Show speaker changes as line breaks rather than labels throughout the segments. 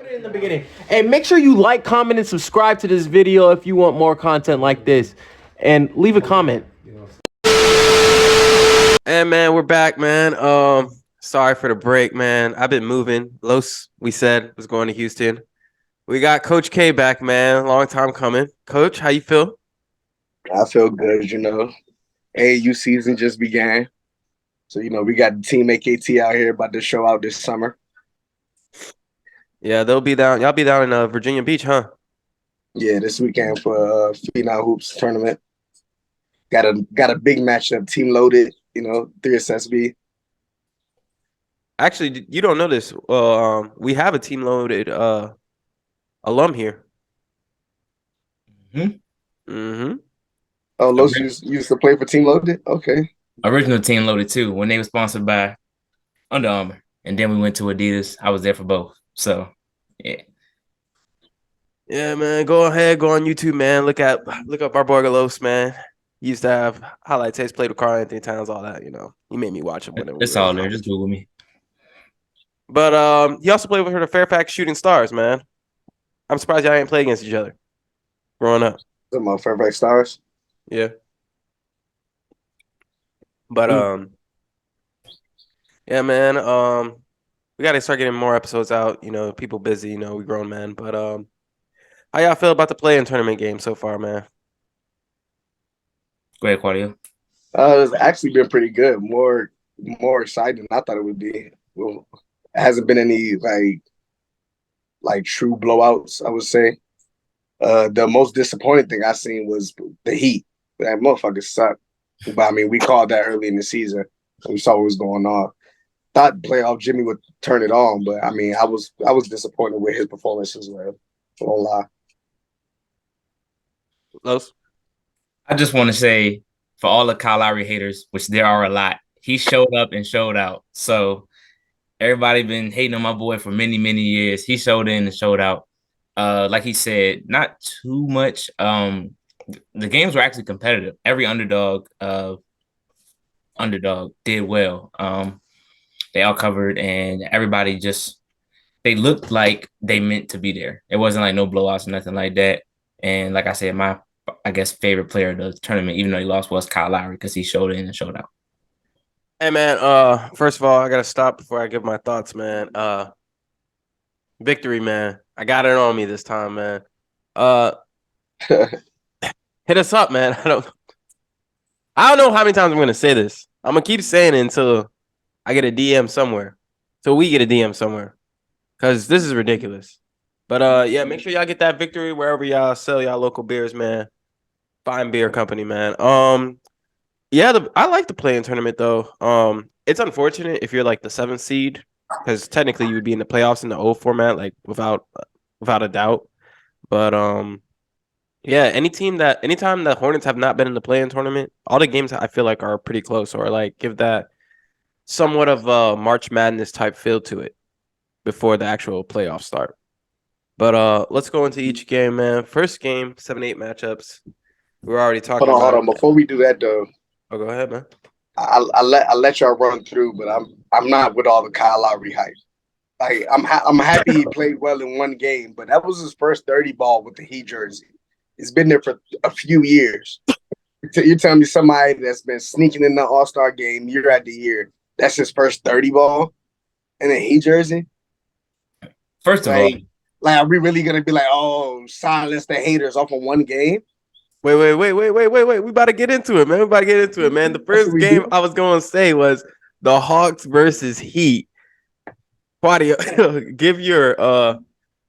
it in the beginning. And make sure you like, comment, and subscribe to this video if you want more content like this. And leave a comment. And man, we're back, man. Sorry for the break, man. I've been moving. Los, we said, was going to Houston. We got Coach K back, man. Long time coming. Coach, how you feel?
I feel good, AAU season just began. So, we got Team AKT out here about to show out this summer.
Yeah, they'll be down. Y'all be down in Virginia Beach, huh?
Yeah, this weekend for Phenom Hoops tournament. Got a big matchup, team loaded, 3SSB.
Actually, you don't know this. We have a team loaded alum here.
Oh, Los used to play for Team Loaded? Okay.
Original Team Loaded too. When they were sponsored by Under Armour. And then we went to Adidas. I was there for both. So, yeah.
Yeah, man. Go ahead. Go on YouTube, man. Look up our boy Los, man. He used to have highlight tapes, played with Carl Anthony Towns, all that, He made me watch him whenever.
It's all there. Just Google me.
But he also played with her, the Fairfax Shooting Stars, man. I'm surprised y'all ain't play against each other growing up.
Talking about Fairfax Stars?
Yeah. But yeah, man. We gotta start getting more episodes out. People busy. We grown men. But how y'all feel about the play-in tournament game so far, man?
Go ahead, Claudio.
It's actually been pretty good. More exciting than I thought it would be. Well, it hasn't been any like true blowouts, I would say. The most disappointing thing I seen was the Heat. That motherfucker sucked. But we called that early in the season. We saw what was going on. Thought playoff Jimmy would turn it on, but I was disappointed with his performance as well. I won't lie.
Los?
I just want to say, for all the Kyle Lowry haters, which there are a lot, he showed up and showed out. So everybody been hating on my boy for many, many years. He showed in and showed out. Like he said, not too much. The games were actually competitive. Every underdog did well. They all covered, and everybody they looked like they meant to be there. It wasn't like no blowouts or nothing like that. And like I said, my favorite player of the tournament, even though he lost, was Kyle Lowry because he showed in and showed out.
Hey man, first of all, I gotta stop before I give my thoughts, man. Victory, man. I got it on me this time, man. Hit us up, man. I don't know how many times I'm gonna say this. I'm gonna keep saying it until I get a DM somewhere. Till we get a DM somewhere. Cause this is ridiculous. But yeah, make sure y'all get that victory wherever y'all sell y'all local beers, man. Fine beer company, man. Yeah, I like the play-in tournament though. It's unfortunate if you're like the 7th seed, because technically you would be in the playoffs in the old format, like without a doubt. But yeah, anytime the Hornets have not been in the play-in tournament, all the games I feel like are pretty close, or like give that somewhat of a March Madness type feel to it before the actual playoffs start. But let's go into each game, man. First game, 7-8 matchups. We're already talking.
Hold on. Before we do that, though.
Oh, go ahead, man.
I'll let y'all run through, but I'm not with all the Kyle Lowry hype. Like I'm happy he played well in one game, but that was his first 30 ball with the Heat jersey. It's been there for a few years. You're telling me somebody that's been sneaking in the All-Star game year after year, that's his first 30 ball in a Heat jersey?
First of all,
are we really gonna be like, oh, silence the haters off of one game?
Wait. We about to get into it, man. The first game I was going to say was the Hawks versus Heat. Claudio, give your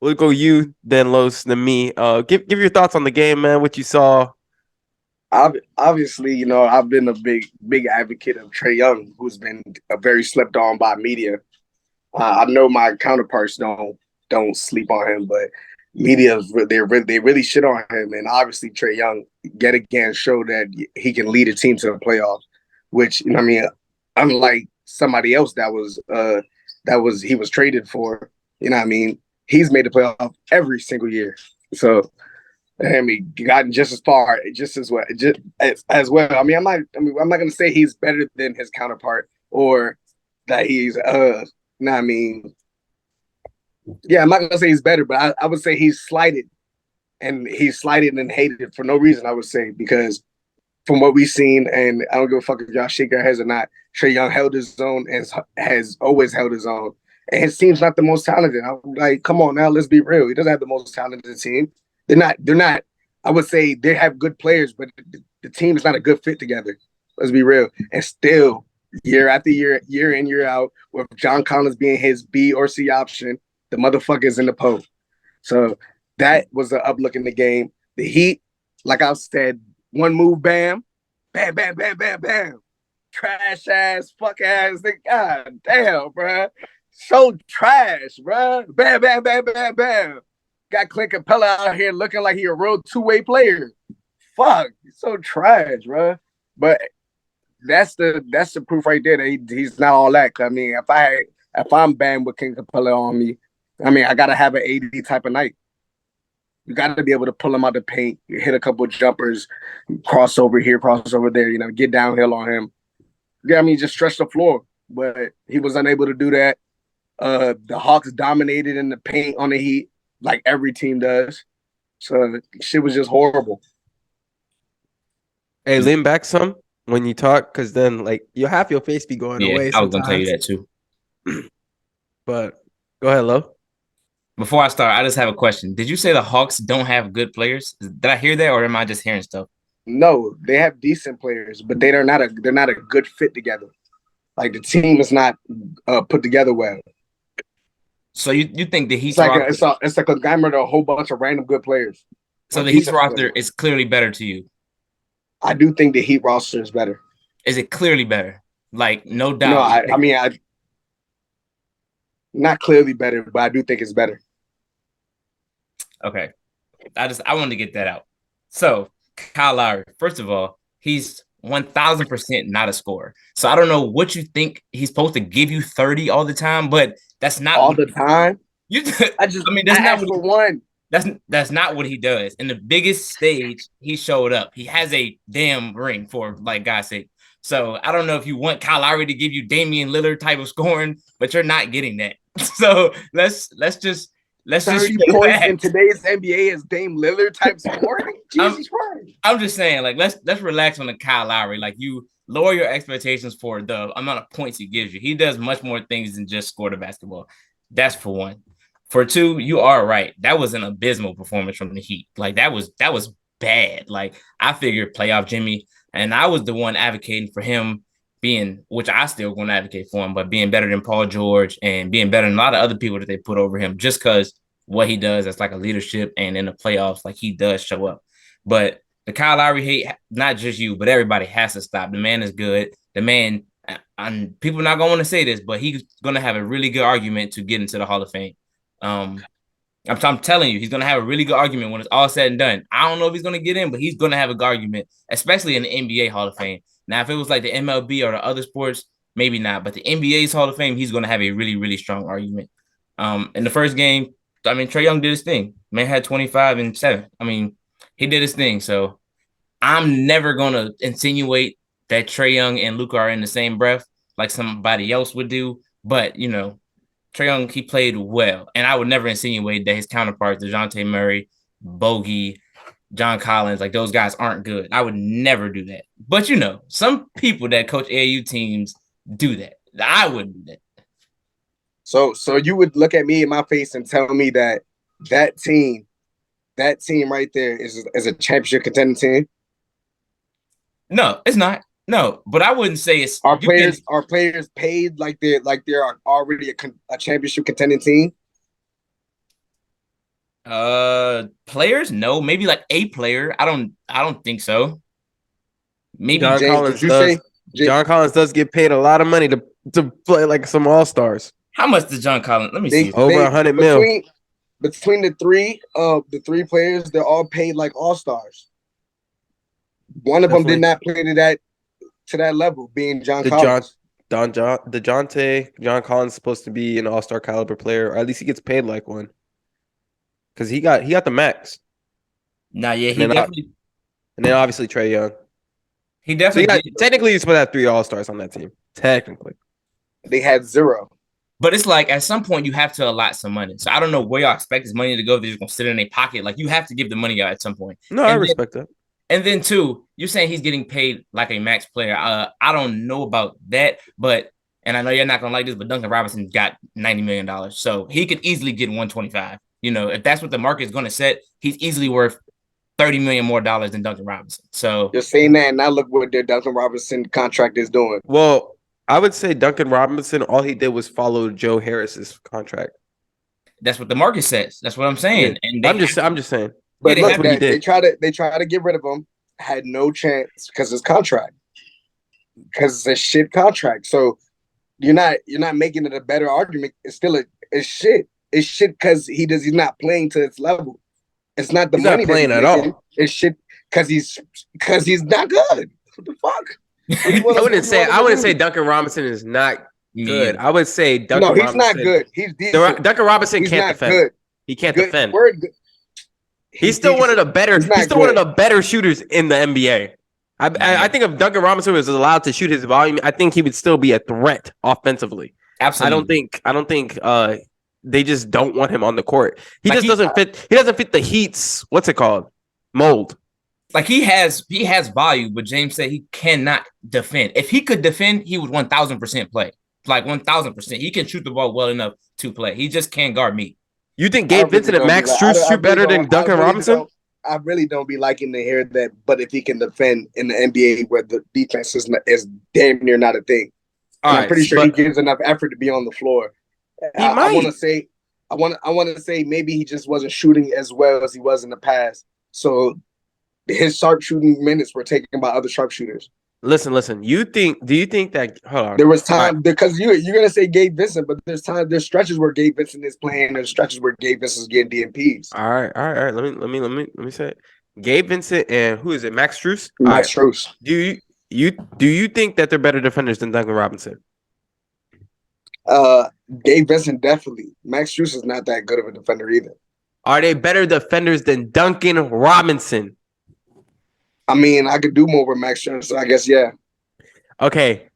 we'll go you, then Los, then me. Give your thoughts on the game, man, what you saw.
Obviously, I've been a big advocate of Trae Young, who's been very slept on by media. I know my counterparts don't sleep on him, but media, they really shit on him. And obviously Trae Young yet again showed that he can lead a team to the playoffs, which, unlike somebody else that he was traded for, he's made the playoff every single year. So gotten just as far, just as well. I'm not gonna say he's better than his counterpart or that he's Yeah, I'm not gonna say he's better, but I would say he's slighted, and hated for no reason. I would say because from what we've seen, and I don't give a fuck if y'all shake your heads or not. Trae Young held his own and has always held his own, and his team's not the most talented. I'm like, come on now, let's be real. He doesn't have the most talented team. They're not. They're not. I would say they have good players, but the team is not a good fit together. Let's be real. And still, year after year, year in year out, with John Collins being his B or C option, the motherfucker's in the post. So that was the uplook in the game. The Heat, like I said, one move, bam, bam, bam, bam, bam, bam. Trash ass, fuck ass. God damn, bro. So trash, bro. Bam, bam, bam, bam, bam. Got Clint Capella out here looking like he a real two-way player. Fuck, he's so trash, bro. But that's the proof right there that he's not all that. I mean, if I'm banned with King Capella on me, I mean, I gotta have an AD type of night. You got to be able to pull him out the paint, hit a couple of jumpers, cross over here, cross over there, get downhill on him. Yeah, I mean, just stretch the floor. But he was unable to do that. The Hawks dominated in the paint on the Heat, like every team does. So shit was just horrible.
Hey, lean back some when you talk, because then half your face be going away.
I was gonna tell you that too.
But go ahead, Lo.
Before I start, I just have a question. Did you say the Hawks don't have good players? Did I hear that, or am I just hearing stuff?
No, they have decent players, but they're not a good fit together. Like the team is not put together well.
So you think the Heat's
it's like a conglomerate of a whole bunch of random good players.
So the Heat's roster is clearly better to you.
I do think the Heat roster is better.
Is it clearly better? Like no doubt.
No, I mean not clearly better, but I do think it's better.
Okay. I wanted to get that out. So Kyle Lowry, first of all, he's 1,000% not a scorer. So I don't know what you think he's supposed to give you 30 all the time, but that's not
all the time.
That's not for one. That's not what he does. In the biggest stage, he showed up. He has a damn ring, for like God's sake. So I don't know if you want Kyle Lowry to give you Damian Lillard type of scoring, but you're not getting that. So let's just
30 points in today's NBA is Dame Lillard type scoring. Jesus Christ!
I'm just saying, let's relax on the Kyle Lowry. Like, you lower your expectations for the amount of points he gives you. He does much more things than just score the basketball. That's for one. For two, you are right. That was an abysmal performance from the Heat. Like, that was bad. Like, I figured playoff Jimmy, and I was the one advocating for him being, which I still going to advocate for him, but being better than Paul George and being better than a lot of other people that they put over him, just because what he does as like a leadership, and in the playoffs, like, he does show up. But the Kyle Lowry hate, not just you, but everybody has to stop. The man is good. The man, and people are not going to want to say this, but he's going to have a really good argument to get into the Hall of Fame. I'm telling you, he's going to have a really good argument when it's all said and done. I don't know if he's going to get in, but he's going to have a good argument, especially in the NBA Hall of Fame. Now, if it was like the MLB or the other sports, maybe not. But the NBA's Hall of Fame, he's going to have a really, really strong argument. In the first game, I mean, Trae Young did his thing. Man had 25 and 7. I mean, he did his thing. So I'm never going to insinuate that Trae Young and Luka are in the same breath like somebody else would do. But, Trae Young, he played well. And I would never insinuate that his counterparts, DeJounte Murray, Bogey, John Collins, like, those guys aren't good. I would never do that. But, some people that coach AAU teams do that. I wouldn't do that.
So you would look at me in my face and tell me that team right there is a championship contending team?
No, it's not. No, but I wouldn't say it's.
Are players paid like they're already a championship contending team?
Players, no, maybe like a player. I don't think so. Maybe
John Collins does. John Collins does get paid a lot of money to play like some all-stars.
How much does John Collins? Let me see.
Over $100 million.
Between the three players, they're all paid like all-stars. One of them did not play to that level, being John Collins.
John Collins is supposed to be an all-star caliber player, or at least he gets paid like one. Because he got the max.
Nah, yeah, definitely.
And then obviously Trae Young.
He definitely.
Technically, he's supposed to have 3 all-stars on that team. Technically,
they had 0.
But it's like at some point you have to allot some money. So I don't know where y'all expect this money to go. They're just gonna sit in their pocket. Like you have to give the money out at some point.
No, I respect that.
And then two, you're saying he's getting paid like a max player. I don't know about that, but and I know you're not gonna like this, but Duncan Robinson got $90 million, so he could easily get 125. You know, if that's what the market is gonna set, he's easily worth $30 million more than Duncan Robinson. So
you're saying that, and now look what their Duncan Robinson contract is doing.
Well, I would say Duncan Robinson, all he did was follow Joe Harris's contract.
That's what the market says. That's what I'm saying.
Yeah.
And
I'm just saying.
But
yeah,
look, they try to get rid of him. Had no chance because his contract. Because it's a shit contract. So you're not making it a better argument. It's still it's shit. It's shit because he's not playing to its level. It's not the
he's
money
not playing
that
at all.
It's shit because he's not good. What the fuck?
I wouldn't say Duncan Robinson is not good. I would say Duncan Robinson.
No, he's not good. He's decent.
Duncan Robinson can't defend.
Good.
He can't defend.
He's
still one of the better. He's still one of the better shooters in the NBA. I think if Duncan Robinson was allowed to shoot his volume, I think he would still be a threat offensively.
Absolutely.
I don't think they just don't want him on the court. He doesn't fit. He doesn't fit the Heat's mold.
Like he has value, but James said he cannot defend. If he could defend, he would 1,000% play. Like 1,000%. He can shoot the ball well enough to play. He just can't guard me.
You think Gabe Vincent and Max Strus shoot better than Duncan Robinson?
I really don't be liking to hear that. But if he can defend in the NBA where the defense is damn near not a thing, I'm pretty sure he gives enough effort to be on the floor. I want to say maybe he just wasn't shooting as well as he was in the past. So his sharpshooting minutes were taken by other sharpshooters.
Listen. Do you think that? Hold on.
There was time because you're gonna say Gabe Vincent, but there's stretches where Gabe Vincent is playing, there's stretches where Gabe Vincent is getting DMPs.
All right. Let me say it. Gabe Vincent and who is it? Max Strus.
Max Strus.
Do you think that they're better defenders than Duncan Robinson?
Gabe Vincent definitely. Max Strus is not that good of a defender either.
Are they better defenders than Duncan Robinson?
I mean, I could do more with Max Strus, so I guess yeah.
Okay.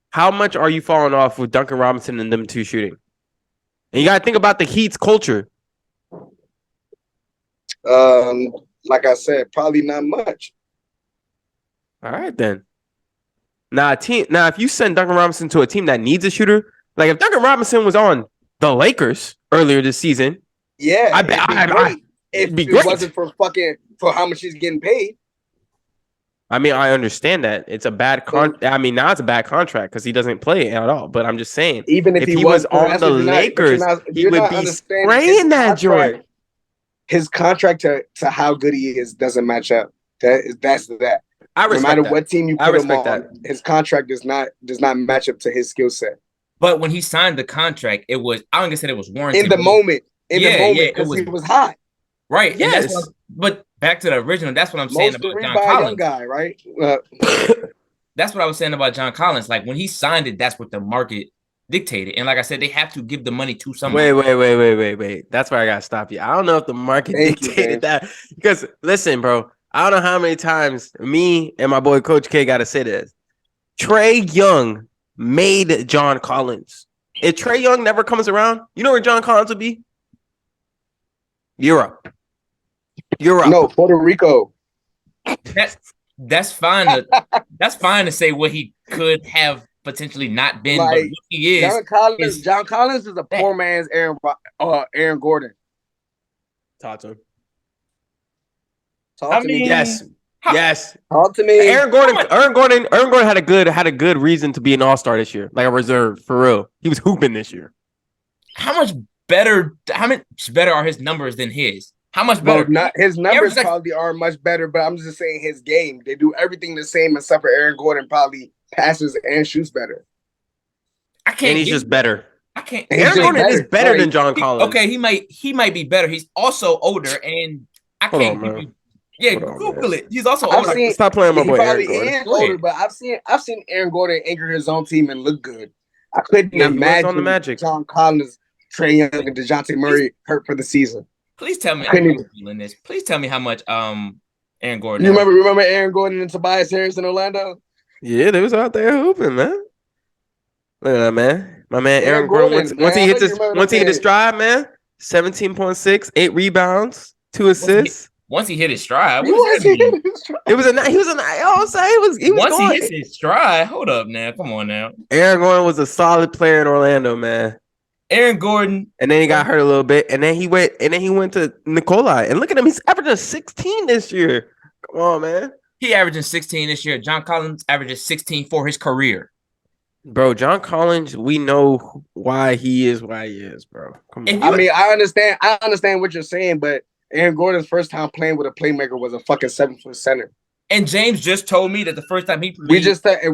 How much are you falling off with Duncan Robinson and them two shooting? And you gotta think about the Heat's culture.
Like I said, probably not much.
All right then. Now, if you send Duncan Robinson to a team that needs a shooter, like if Duncan Robinson was on the Lakers earlier this season,
yeah,
it'd be
if
great.
It wasn't for how much he's getting paid.
I mean, I understand that it's a bad now it's a bad contract because he doesn't play at all. But I'm just saying,
even if
he was on the Lakers, he would be spraying that joint.
His contract to how good he is doesn't match up. That's that.
I respect
no matter
that.
what team you put him on, his contract does not match up to his skill set.
But when he signed the contract, I don't gonna say it was warranted.
In the moment, because he was hot.
Right.
Yes.
But back to the original, that's what I'm saying about John Collins.
Guy, right?
That's what I was saying about John Collins. Like when he signed it, that's what the market dictated. And like I said, they have to give the money to someone.
Wait. That's where I gotta stop you. I don't know if the market dictated that. Because listen, bro, I don't know how many times me and my boy Coach K gotta say this. Trae Young made John Collins. If Trae Young never comes around, you know where John Collins would be? Europe.
No, Puerto Rico.
That's fine. That's fine to say what he could have potentially not been, but what he is.
John Collins is a poor man's Aaron Gordon.
Talk to him.
Talk to me.
Yes.
Talk to me.
Aaron Gordon had a good reason to be an all-star this year, like a reserve for real. He was hooping this year.
How much better are his numbers than his? How much better?
His numbers probably are much better, but I'm just saying his game. They do everything the same except for Aaron Gordon probably passes and shoots better.
And he's just better.
Aaron
Gordon is better than John Collins.
Okay, he might be better. He's also older, and I can't give you. Yeah, Google it. He's also older.
Stop playing my boy Aaron Gordon.
Older, but I've seen Aaron Gordon anchor his own team and look good. I couldn't imagine
on the Magic.
John Collins, Trae Young, and DeJounte Murray hurt for the season.
Please tell me. Please tell me how much Aaron Gordon.
You remember Aaron Gordon and Tobias Harris in Orlando?
Yeah, they was out there hooping, man. Look at that, man. My man
Aaron
Aaron Gordon.
Gordon, man. I know you remember
Once he hit
that
his
man.
stride, man. 17.6, 8 rebounds, 2 assists.
Once he hit his stride,
He
what does that mean?
It was a he was a I'm saying he was
Once he
going.
hits his stride, hold up now. Come on now.
Aaron Gordon was a solid player in Orlando, man.
Aaron Gordon.
And then he got hurt a little bit, and then he went to Nikolai. And look at him, he's averaging 16 this year. Come on, man.
He averaging 16 this year. John Collins averages 16 for his career.
Bro, John Collins, we know why he is, bro. Come on.
I mean, I understand what you're saying, but Aaron Gordon's first time playing with a playmaker was a fucking 7-foot center.
And James just told me that the first time he played,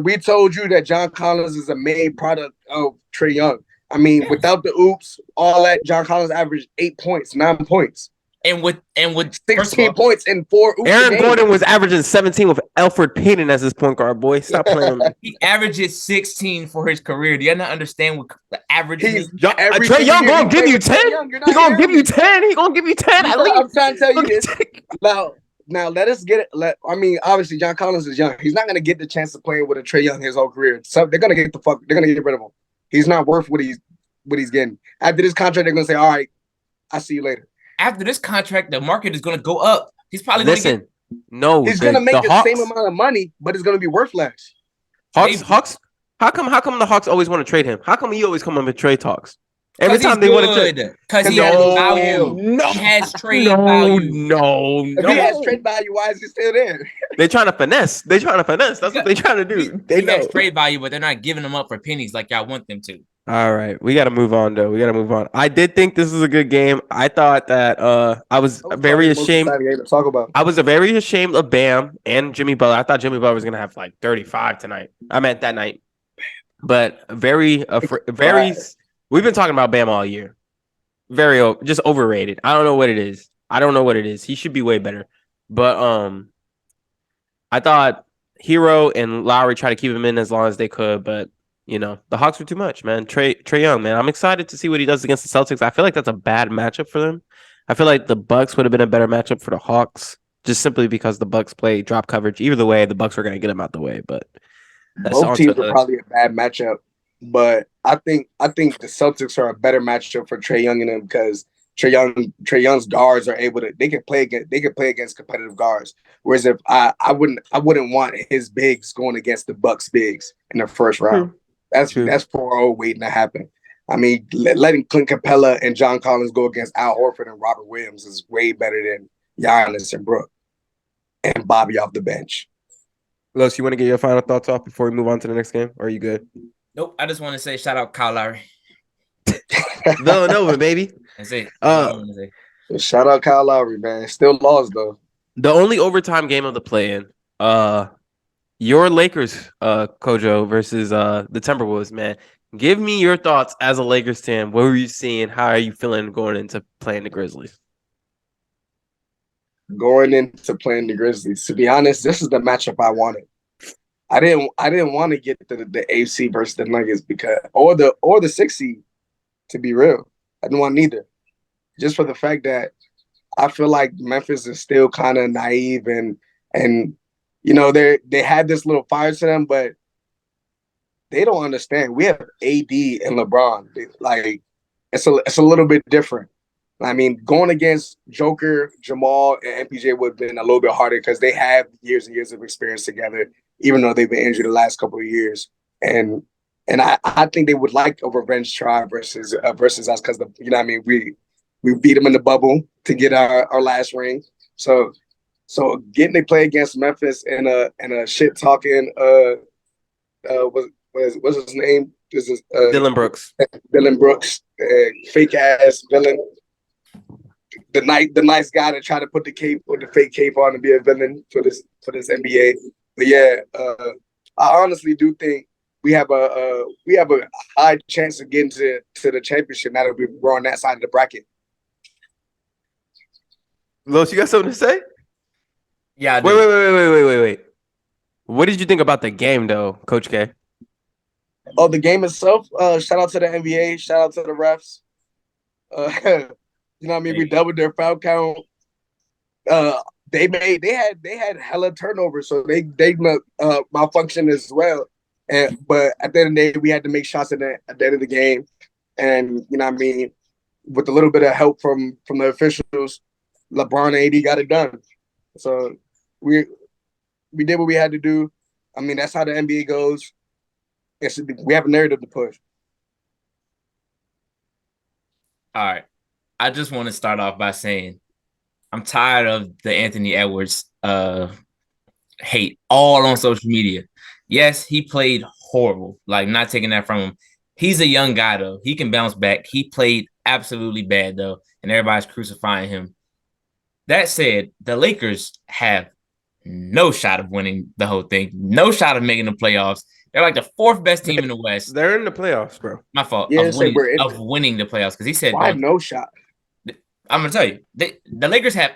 we told you that John Collins is a made product of Trae Young. I mean, without the oops, all that, John Collins averaged 8 points, 9 points.
And with
16 points and 4 oops.
Aaron Gordon was averaging 17 with Alfred Payton as his point guard, boy. Stop playing.
He averages 16 for his career. Do you not understand what the average is?
Trae Young gonna give you 10. He gonna give you 10. He gonna give you 10.
I'm trying to tell you this. Now let us get it. Obviously John Collins is young. He's not gonna get the chance to play with a Trae Young his whole career. So they're gonna get rid of him. He's not worth what he's getting. After this contract, they're gonna say, all right, I'll see you later.
After this contract, the market is gonna go up. He's probably
he's gonna make the same amount of money, but it's gonna be worth less.
Hawks. How come the Hawks always want to trade him? How come he always come up with trade talks? Every time they want to trade,
because he has value. He has trade value.
No.
If he has trade value, why is he still there?
They're trying to finesse. That's what they're trying to do.
He has trade value, but they're not giving them up for pennies like y'all want them to.
All right, we got to move on, though. I did think this was a good game. I thought that I was very ashamed. I was very ashamed of Bam and Jimmy Butler. I thought Jimmy Butler was gonna have like 35 tonight. I meant that night, but very. We've been talking about Bam all year. Just overrated. I don't know what it is. He should be way better. But I thought Hero and Lowry tried to keep him in as long as they could, but. You know, the Hawks were too much, man. Trae Young, man. I'm excited to see what he does against the Celtics. I feel like that's a bad matchup for them. I feel like the Bucks would have been a better matchup for the Hawks, just simply because the Bucks play drop coverage. Either way, the Bucks were going to get him out the way. But
both teams are probably a bad matchup. But I think the Celtics are a better matchup for Trae Young and them because Trae Young's guards are able to. They can play against competitive guards. Whereas if I wouldn't want his bigs going against the Bucks bigs in the first round. That's 4-0 waiting to happen. I mean, letting Clint Capella and John Collins go against Al Horford and Robert Williams is way better than Giannis and Brook and Bobby off the bench.
Los, you want to get your final thoughts off before we move on to the next game? Or are you good?
Nope. I just want to say shout out Kyle Lowry.
Villanova, baby.
That's it.
Shout out Kyle Lowry, man. Still lost though.
The only overtime game of the play-in. Your Lakers, Kojo, versus the Timberwolves, man. Give me your thoughts as a Lakers fan. What were you seeing? How are you feeling going into playing the Grizzlies?
Going into playing the Grizzlies, to be honest, this is the matchup I wanted. I didn't want to get the AC versus the Nuggets because or the 6 seed. To be real, I didn't want neither. Just for the fact that I feel like Memphis is still kind of naive and. You know, they had this little fire to them, but they don't understand. We have AD and LeBron. It's a little bit different. I mean, going against Joker, Jamal, and MPJ would have been a little bit harder because they have years and years of experience together, even though they've been injured the last couple of years. And I think they would like a revenge try versus us because we beat them in the bubble to get our last ring. So getting to play against Memphis in a shit talking what's his name? This is
Dylan Brooks.
Dylan Brooks, fake ass villain. The nice guy that tried to put the fake cape on and be a villain for this NBA. But yeah, I honestly do think we have a high chance of getting to the championship now that we're on that side of the bracket.
Los, you got something to say?
Yeah.
Wait. What did you think about the game, though, Coach K?
Oh, the game itself. Shout out to the NBA. Shout out to the refs. You know what I mean? We doubled their foul count. They had hella turnovers, so they malfunctioned as well. But at the end of the day, we had to make shots at the end of the game, and you know what I mean, with a little bit of help from the officials, LeBron and AD got it done. So we did what we had to do. I mean, that's how the NBA goes. We have a narrative to push.
All right. I just want to start off by saying I'm tired of the Anthony Edwards hate all on social media. Yes, he played horrible. Like, not taking that from him. He's a young guy, though. He can bounce back. He played absolutely bad, though, and everybody's crucifying him. That said, the Lakers have no shot of winning the whole thing. No shot of making the playoffs. They're like the fourth best team in the West.
They're in the playoffs, bro.
My fault.
Yeah,
Of winning the playoffs. Because he said,
I have no shot.
I'm going to tell you, the Lakers have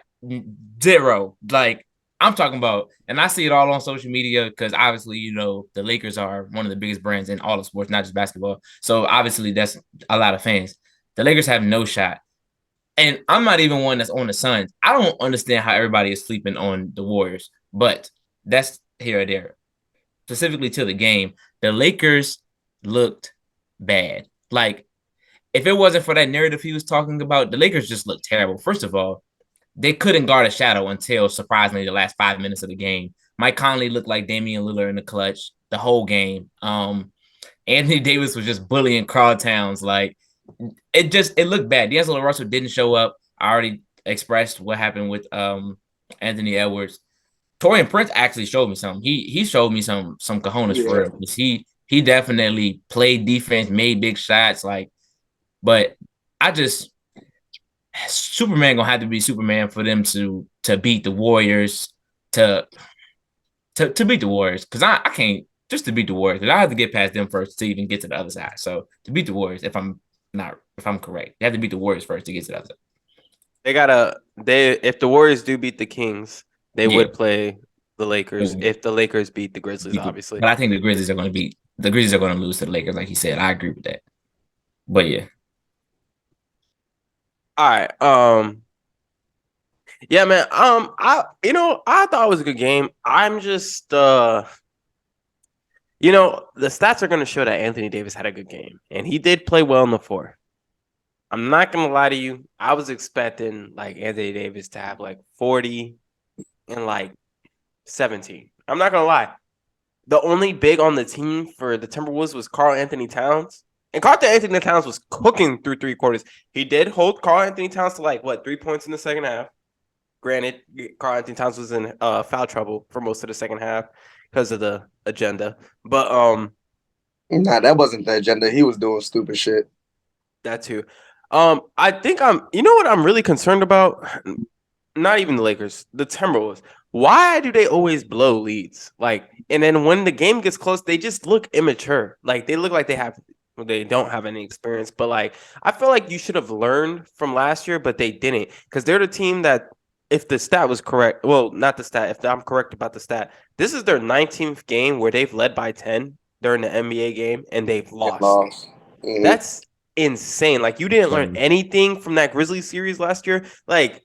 zero. Like, I'm talking about, and I see it all on social media because obviously, you know, the Lakers are one of the biggest brands in all of sports, not just basketball. So obviously, that's a lot of fans. The Lakers have no shot. And I'm not even one that's on the Suns. I don't understand how everybody is sleeping on the Warriors, but that's here or there. Specifically to the game, the Lakers looked bad. Like, if it wasn't for that narrative he was talking about, the Lakers just looked terrible. First of all, they couldn't guard a shadow until, surprisingly, the last 5 minutes of the game. Mike Conley looked like Damian Lillard in the clutch the whole game. Anthony Davis was just bullying Karl Towns. Like, it looked bad. D'Angelo Russell didn't show up. I already expressed what happened with Anthony Edwards. Taurean Prince actually showed me something. He showed me some cojones for real. Because he definitely played defense, made big shots. Like, but Superman gonna have to be Superman for them to beat the Warriors to beat the Warriors. Because I can't just to beat the Warriors. I have to get past them first to even get to the other side. So to beat the Warriors, if I'm correct, they have to beat the Warriors first to get to the other side.
If the Warriors do beat the Kings, they would play the Lakers. If the Lakers beat the Grizzlies, obviously.
But I think the Grizzlies are going to lose to the Lakers, like he said. I agree with that. But yeah.
All right. Yeah, man. I thought it was a good game. I'm just the stats are gonna show that Anthony Davis had a good game. And he did play well in the fourth. I'm not gonna lie to you. I was expecting like Anthony Davis to have like 40 and like 17. I'm not gonna lie. The only big on the team for the Timberwolves was Karl Anthony Towns. And Karl Anthony Towns was cooking through three quarters. He did hold Karl Anthony Towns to 3 points in the second half. Granted, Karl Anthony Towns was in foul trouble for most of the second half because of the agenda. But
nah, that wasn't the agenda. He was doing stupid shit.
That too. I think what I'm really concerned about? Not even the Lakers, the Timberwolves. Why do they always blow leads? And then when the game gets close, they just look immature. Like they look like they don't have any experience. But I feel like you should have learned from last year, but they didn't, because they're the team that, if the stat was correct, well, not the stat, if I'm correct about the stat, this is their 19th game where they've led by 10 during the NBA game and they've lost. Mm-hmm. That's insane. Like, you didn't learn anything from that Grizzlies series last year. Like,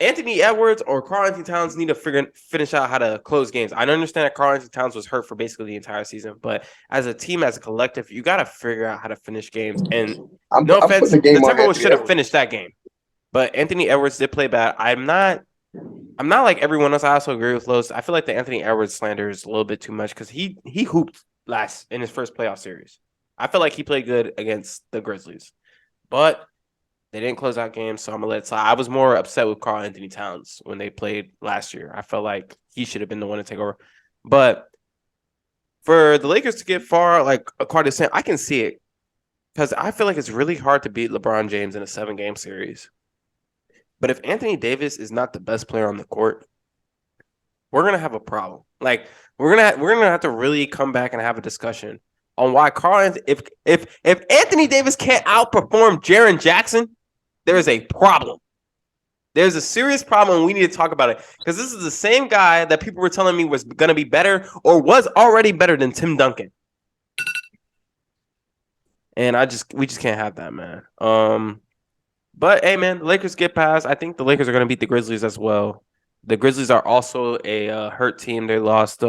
Anthony Edwards or Karl Anthony Towns need to finish out how to close games. I understand that Karl Anthony Towns was hurt for basically the entire season, but as a team, as a collective, you got to figure out how to finish games. And no offense, the Timberwolves should have finished that game. But Anthony Edwards did play bad. I'm not like everyone else. I also agree with Los. I feel like the Anthony Edwards slander is a little bit too much because he hooped last in his first playoff series. I feel like he played good against the Grizzlies, but they didn't close out games, so I'm gonna let it slide. I was more upset with Karl Anthony Towns when they played last year. I felt like he should have been the one to take over. But for the Lakers to get far, like according to Sam, I can see it because I feel like it's really hard to beat LeBron James in a 7-game series. But if Anthony Davis is not the best player on the court, we're gonna have a problem. Like we're gonna have to really come back and have a discussion on why if Anthony Davis can't outperform Jaren Jackson, there is a problem. There's a serious problem, and we need to talk about it, because this is the same guy that people were telling me was gonna be better or was already better than Tim Duncan. And we just can't have that, man. But hey, man, the Lakers get past. I think the Lakers are going to beat the Grizzlies as well. The Grizzlies are also a hurt team. They lost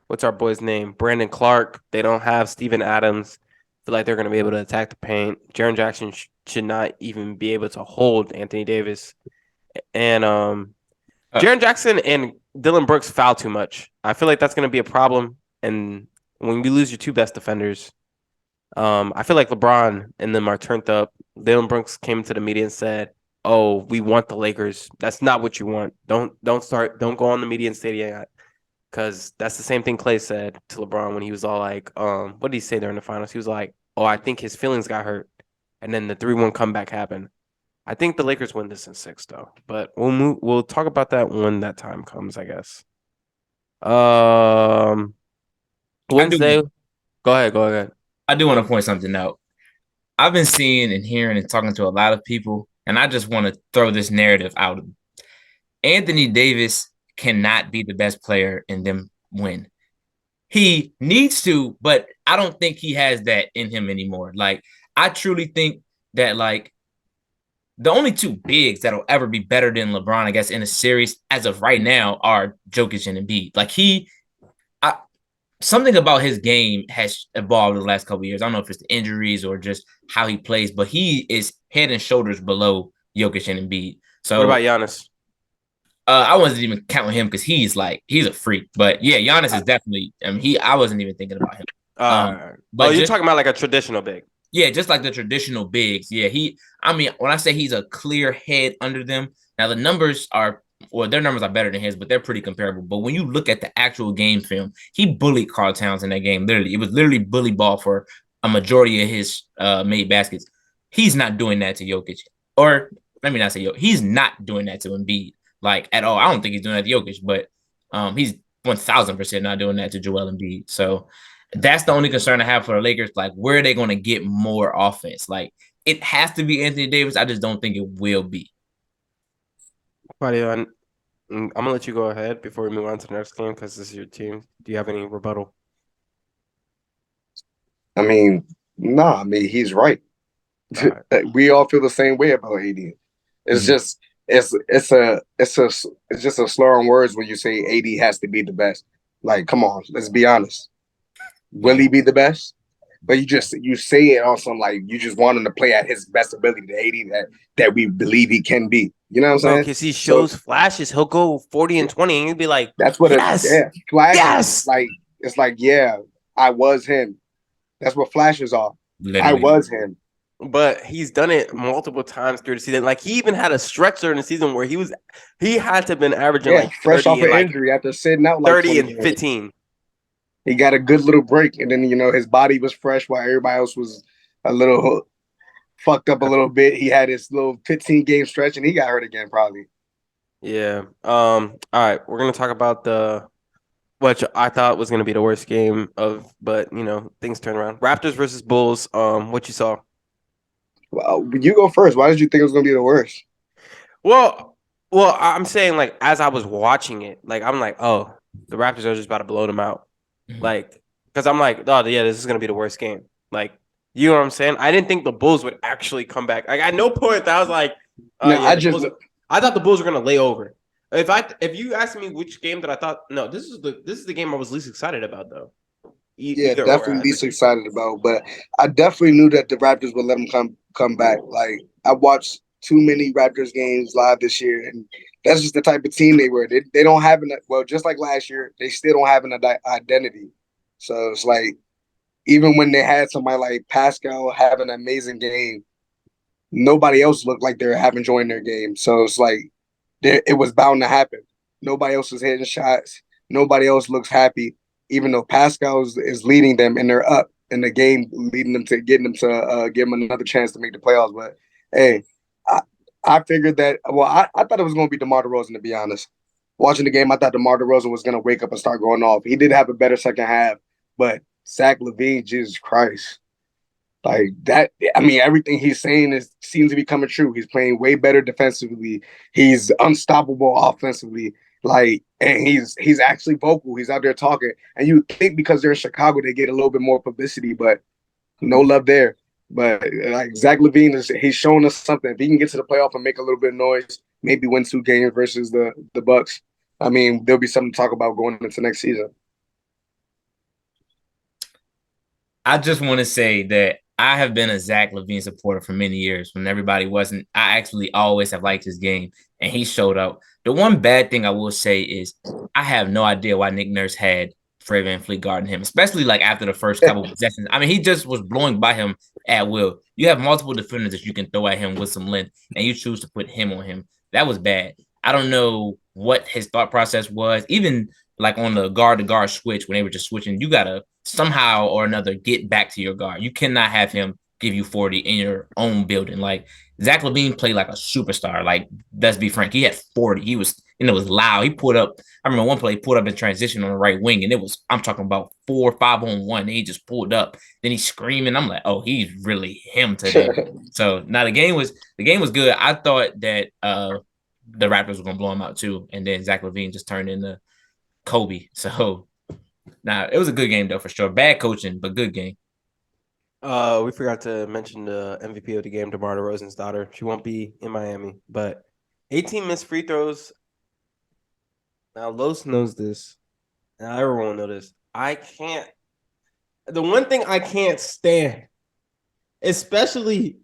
what's our boy's name? Brandon Clark. They don't have Steven Adams. Feel like they're going to be able to attack the paint. Jaren Jackson should not even be able to hold Anthony Davis. And Jaren Jackson and Dylan Brooks foul too much. I feel like that's going to be a problem. And when you lose your two best defenders, I feel like LeBron and them are turned up. Dylan Brooks came to the media and said, "Oh, we want the Lakers. That's not what you want. Don't go on the media and say that." Because that's the same thing Clay said to LeBron when he was all like, what did he say during the finals? He was like, "Oh, I think his feelings got hurt." And then the 3-1 comeback happened. I think the Lakers win this in 6, though. But we'll talk about that when that time comes, I guess. Wednesday. Go ahead.
I do want to point something out. I've been seeing and hearing and talking to a lot of people, and I just want to throw this narrative out. Anthony Davis cannot be the best player and them win. He needs to, but I don't think he has that in him anymore. Like, I truly think that, like, the only two bigs that'll ever be better than LeBron, I guess, in a series as of right now are Jokic and Embiid. Like, something about his game has evolved in the last couple of years. I don't know if it's the injuries or just how he plays, but he is head and shoulders below Jokic and Embiid. So
what about Giannis?
I wasn't even counting him because he's a freak. But yeah, Giannis is definitely. I mean, I wasn't even thinking about him.
But you're talking about like a traditional big.
Yeah, just like the traditional bigs. Yeah, I mean, when I say he's a clear head under them, now the numbers are. Well, their numbers are better than his, but they're pretty comparable. But when you look at the actual game film, he bullied Karl Towns in that game. Literally, it was literally bully ball for a majority of his made baskets. He's not doing that to Jokic, or let me not say Jokic. He's not doing that to Embiid, like at all. I don't think he's doing that to Jokic, but he's 1,000% not doing that to Joel Embiid. So that's the only concern I have for the Lakers. Like, where are they going to get more offense? Like, it has to be Anthony Davis. I just don't think it will be.
Buddy, I'm gonna let you go ahead before we move on to the next game because this is your team. Do you have any rebuttal?
I mean, he's right. We all feel the same way about AD. It's just it's just a slur on words when you say AD has to be the best. Like, come on, let's be honest. Will he be the best? But you say it on some like you just want him to play at his best ability, the AD that we believe he can be. You know what I'm saying?
Because he shows flashes. He'll go 40 and 20, and he'll be like,
"That's what
yes,
flashes."
Yes,
like it's like, yeah, I was him. That's what flashes are. Literally. I was him.
But he's done it multiple times through the season. Like, he even had a stretch during the season where he had to have been averaging like
fresh off an injury after sitting out like
30 and 15.
He got a good little break, and then his body was fresh while everybody else was a little fucked up a little bit. He had his little 15-game stretch, and he got hurt again probably.
Yeah. All right, we're gonna talk about what I thought was gonna be the worst game but things turned around. Raptors versus Bulls. What you saw?
Well, you go first. Why did you think it was gonna be the worst?
Well, I'm saying, like, as I was watching it, like, I'm like, oh, the Raptors are just about to blow them out. Like, because I'm like, oh, yeah, this is going to be the worst game. Like, you know what I'm saying? I didn't think the Bulls would actually come back. Like, at no point I was like, I thought the Bulls were going to lay over. If you asked me which game that I thought, no, this is the game I was least excited about, though.
Definitely least excited about. But I definitely knew that the Raptors would let them come back. Like, I watched too many Raptors games live this year, and that's just the type of team they were. They don't have just like last year, they still don't have an identity. So it's like, even when they had somebody like Pascal have an amazing game, nobody else looked like they were enjoying their game. So it's like, it was bound to happen. Nobody else is hitting shots. Nobody else looks happy, even though Pascal is leading them and they're up in the game, leading them to getting them to give them another chance to make the playoffs. But hey, I figured that. Well, I thought it was going to be DeMar DeRozan, to be honest. Watching the game, I thought DeMar DeRozan was going to wake up and start going off. He did have a better second half, but Zach LaVine, Jesus Christ, like that. I mean, everything he's saying seems to be coming true. He's playing way better defensively. He's unstoppable offensively. Like, and he's actually vocal. He's out there talking. And you think because they're in Chicago, they get a little bit more publicity, but no love there. But like Zach LaVine he's showing us something. If he can get to the playoff and make a little bit of noise, maybe win 2 games versus the Bucks, I mean, there'll be something to talk about going into next season.
I just want to say that I have been a Zach LaVine supporter for many years when everybody wasn't. I actually always have liked his game, and he showed up. The one bad thing I will say is I have no idea why Nick Nurse had Fred VanVleet guarding him, especially like after the first couple of possessions. I mean, he just was blowing by him at will. You have multiple defenders that you can throw at him with some length, and you choose to put him on him. That was bad. I don't know what his thought process was. Even like on the guard to guard switch when they were just switching, you gotta somehow or another get back to your guard. You cannot have him give you 40 in your own building. Like Zach LaVine played like a superstar. Like, let's be frank, he had 40. He was, and it was loud. He put up, I remember one play he pulled up in transition on the right wing, and it was, I'm talking about 4 or 5 on 1. And he just pulled up. Then he's screaming. I'm like, oh, he's really him today. So now the game was good. I thought that the Raptors were gonna blow him out too. And then Zach LaVine just turned into Kobe. So now it was a good game though, for sure. Bad coaching, but good game.
We forgot to mention the MVP of the game, DeMar DeRozan's daughter. She won't be in Miami, but 18 missed free throws. Now Los knows this. Now everyone will know this. The one thing I can't stand, especially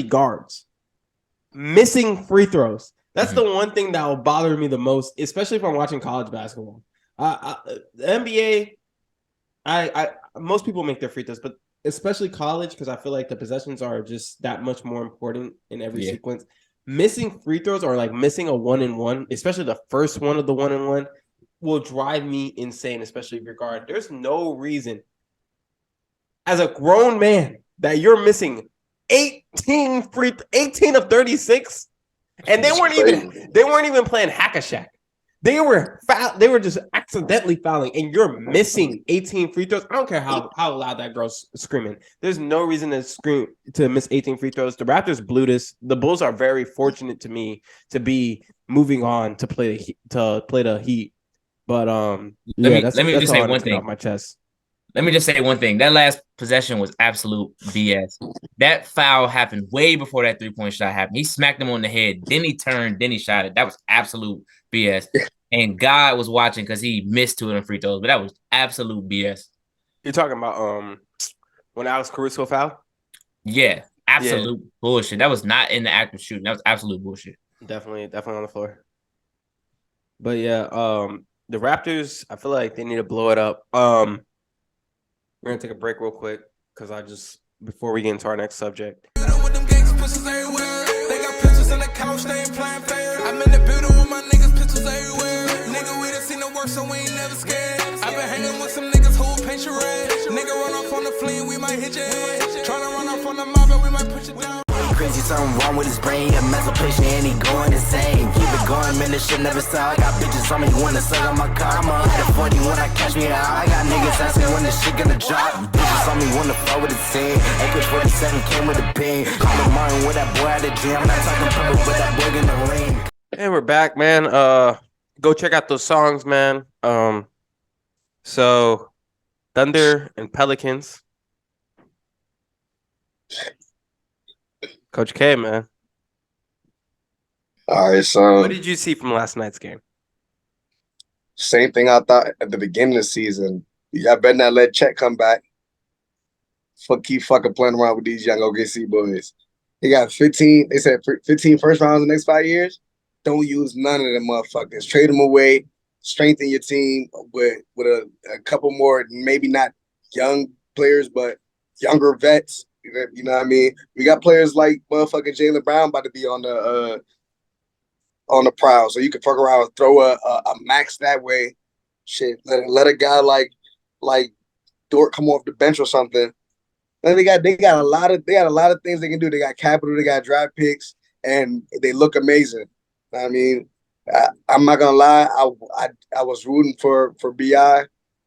guards, missing free throws. That's the one thing that will bother me the most, especially if I'm watching college basketball. The NBA, most people make their free throws, but especially college, because I feel like the possessions are just that much more important in every sequence. Missing free throws or like missing a 1-and-1, especially the first one of the 1-and-1, will drive me insane, especially if you're guard. There's no reason as a grown man that you're missing 18 of 36, and they weren't even playing hack-a-shack. They were just accidentally fouling, and you're missing 18 free throws. I don't care how loud that girl's screaming. There's no reason to miss 18 free throws. The Raptors blew this. The Bulls are very fortunate to me to be moving on to play the Heat. But let me just say one thing off my chest.
Let me just say one thing. That last possession was absolute BS. That foul happened way before that 3-point shot happened. He smacked him on the head. Then he turned. Then he shot it. That was absolute BS. And God was watching because he missed 2 of them free throws. But that was absolute BS.
You're talking about when Alex Caruso fouled?
Yeah. Absolute bullshit. That was not in the act of shooting. That was absolute bullshit.
Definitely on the floor. But yeah, the Raptors, I feel like they need to blow it up. We're gonna take a break real quick because before we get into our next subject.
They got pictures on the couch, they ain't playing fair. I'm in the building with my niggas, pictures everywhere. Nigga, we done seen the work, so we ain't never scared. I been hanging with some niggas who paint your red. Nigga run off on the fleet, we might hit your head. Tryna run off on the mob, but we might put you down.
Crazy, something wrong with his brain. A mental patient and he going insane. Keep it going, man, this shit never stop. I got bitches on me, wanna suck on my karma. At 40 when I catch me out. I got niggas asking when this shit gonna drop. Bitches on me, wanna flow with the team. AK-47 came with a ping. Call him Martin with that boy at the gym. I'm not talking purple, but that boy in the ring.
And we're back, man. Go check out those songs, man. So Thunder and Pelicans. Coach K, man.
All right, so
what did you see from last night's game?
Same thing I thought at the beginning of the season. Y'all better not let Chet come back. Keep fucking playing around with these young OKC boys. They got 15. They said 15 first rounds in the next 5 years. Don't use none of them motherfuckers. Trade them away. Strengthen your team with a couple more, maybe not young players, but younger vets. You know what I mean? We got players like motherfucking Jaylen Brown about to be on the prowl, so you can fuck around and throw a max that way. Shit, let a guy like Dort come off the bench or something. And they got a lot of things they can do. They got capital, they got draft picks, and they look amazing. I mean, I'm not gonna lie, I was rooting for BI,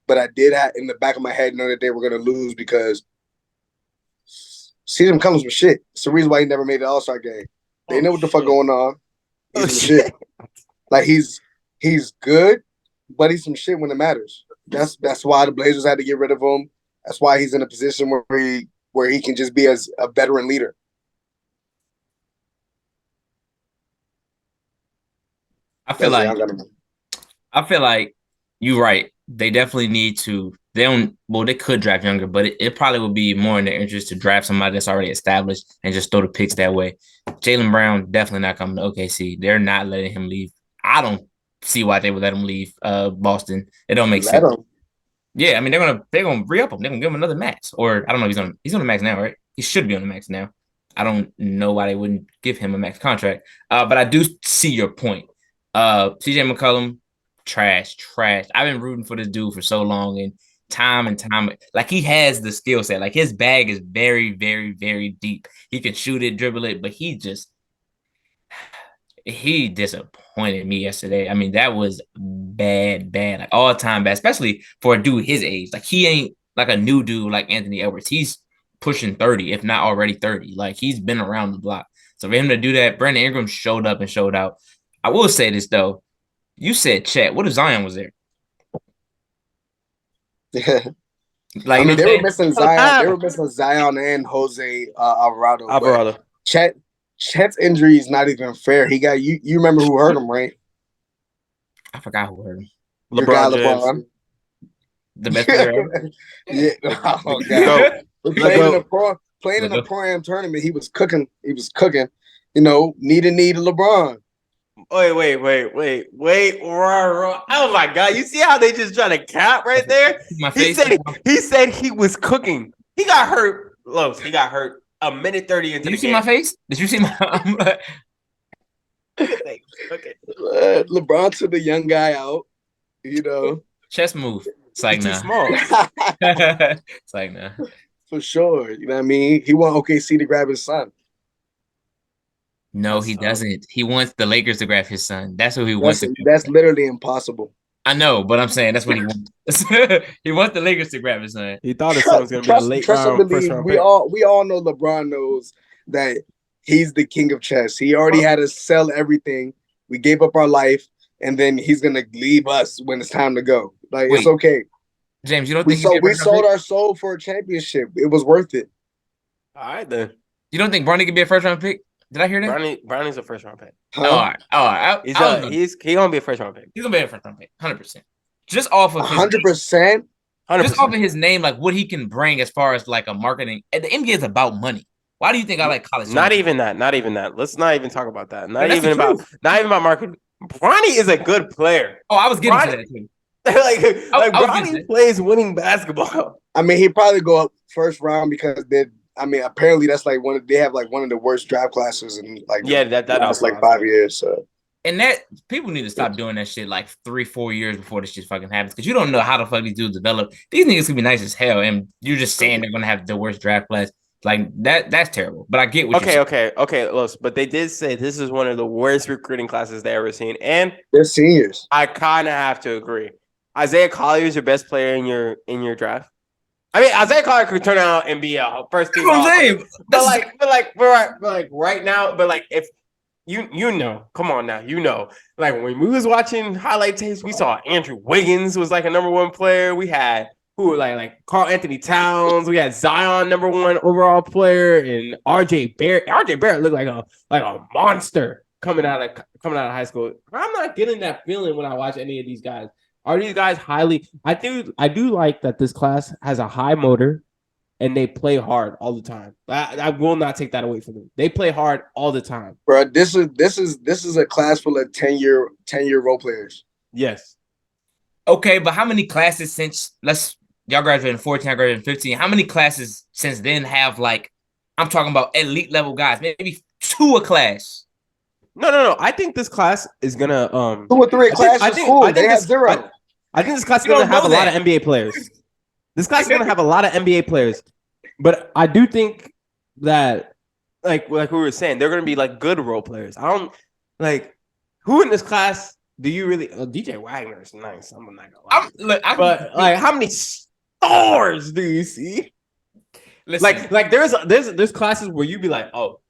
but I did have in the back of my head know that they were gonna lose because season comes with shit. It's the reason why he never made the All-Star game. They know what the fuck going on. He's some shit. Like he's good, but he's some shit when it matters. That's why the Blazers had to get rid of him. That's why he's in a position where he can just be as a veteran leader.
I feel like you're right. They definitely need to they don't. Well, they could draft younger, but it probably would be more in their interest to draft somebody that's already established and just throw the picks that way. Jaylen Brown definitely not coming to OKC. They're not letting him leave. I don't see why they would let him leave Boston. It don't make sense. Yeah, I mean they're gonna re-up him. They're gonna give him another max. Or I don't know. He's on the max now, right? He should be on the max now. I don't know why they wouldn't give him a max contract. But I do see your point. CJ McCollum, trash. I've been rooting for this dude for so long, and time, like he has the skill set. Like his bag is very, very, very deep. He can shoot it, dribble it, but he disappointed me yesterday. I mean, that was bad, like all time bad, especially for a dude his age. Like he ain't like a new dude like Anthony Edwards. He's pushing 30, if not already 30. Like he's been around the block. So for him to do that, Brandon Ingram showed up and showed out. I will say this though. You said Chet. What if Zion was there?
Like I mean, they were missing Zion. They were missing Zion and Jose Alvarado. Chet's injury is not even fair. He got you. You remember who hurt him, right?
I forgot who hurt him.
LeBron.
The best player ever.
Yeah. Oh god. Playing in a pro-am tournament, he was cooking. You know, need LeBron.
Wait. Oh my god! You see how they just trying to cap right there? He said he was cooking. He got hurt. Los, he got hurt a minute 30 into the game.
Did you see my face? Did you see my?
Okay. LeBron took the young guy out. You know,
chest move. It's like nah.
Small.
It's like nah.
For sure. You know what I mean? He want OKC to grab his son.
No, he doesn't. He wants the Lakers to grab his son. That's what he wants.
That's literally impossible.
I know, but I'm saying that's what he wants. He wants the Lakers to grab his son.
He thought his son was going to be a late round, first round
pick. We all know LeBron knows that he's the king of chess. He already had to sell everything. We gave up our life, and then he's going to leave us when it's time to go. Like, it's okay.
James, you don't think
we sold our soul for a championship? It was worth it.
All right, then.
You don't think Bronny could be a first round pick? Did I hear that?
Bronny's a first round pick.
Huh? All right.
He's gonna be a first round pick.
He's gonna be a first round pick, 100%. Just off of
100%.
Just off of his name, like what he can bring as far as like a marketing. The NBA is about money. Why do you think I like college?
Not even that. Let's not even talk about that. Not even about marketing. Bronny is a good player.
Oh, I was getting to that too.
Bronny plays winning basketball.
I mean, he'd probably go up first round because apparently that's like one of the worst draft classes in like that's like 5 years. So
and that people need to stop doing that shit like 3-4 years before this shit fucking happens because you don't know how the fuck these dudes develop. These niggas can be nice as hell, and you're just saying they're gonna have the worst draft class. Like that's terrible. But I get what you're saying.
Okay, Los, but they did say this is one of the worst recruiting classes they ever seen, and
they're seniors.
I kind of have to agree. Isaiah Collier is your best player in your draft. I mean, Isaiah Collier could turn out and be a first team. But right now, if you know, come on now, like when we was watching highlight tapes, we saw Andrew Wiggins was like a number one player. We had like Karl Anthony Towns. We had Zion number one overall player, and RJ Barrett. RJ Barrett looked like a monster coming out of high school. I'm not getting that feeling when I watch any of these guys. Are these guys highly? I do like that this class has a high motor, and they play hard all the time. I will not take that away from them. They play hard all the time,
bro. This is a class full of 10-year role players.
Yes.
Okay, but how many classes since y'all graduated in 14, I graduated in 15? How many classes since then have like I'm talking about elite level guys? Maybe 2 a class.
No. I think this class is gonna
2 or 3 classes. They have 0.
I think this class is gonna have a lot of NBA players. This class is gonna have a lot of NBA players, but I do think that like we were saying, they're gonna be like good role players. I don't like who in this class do you really? DJ Wagner is nice. I'm not gonna lie. But how many stars do you see? Listen, like there's classes where you be like, oh,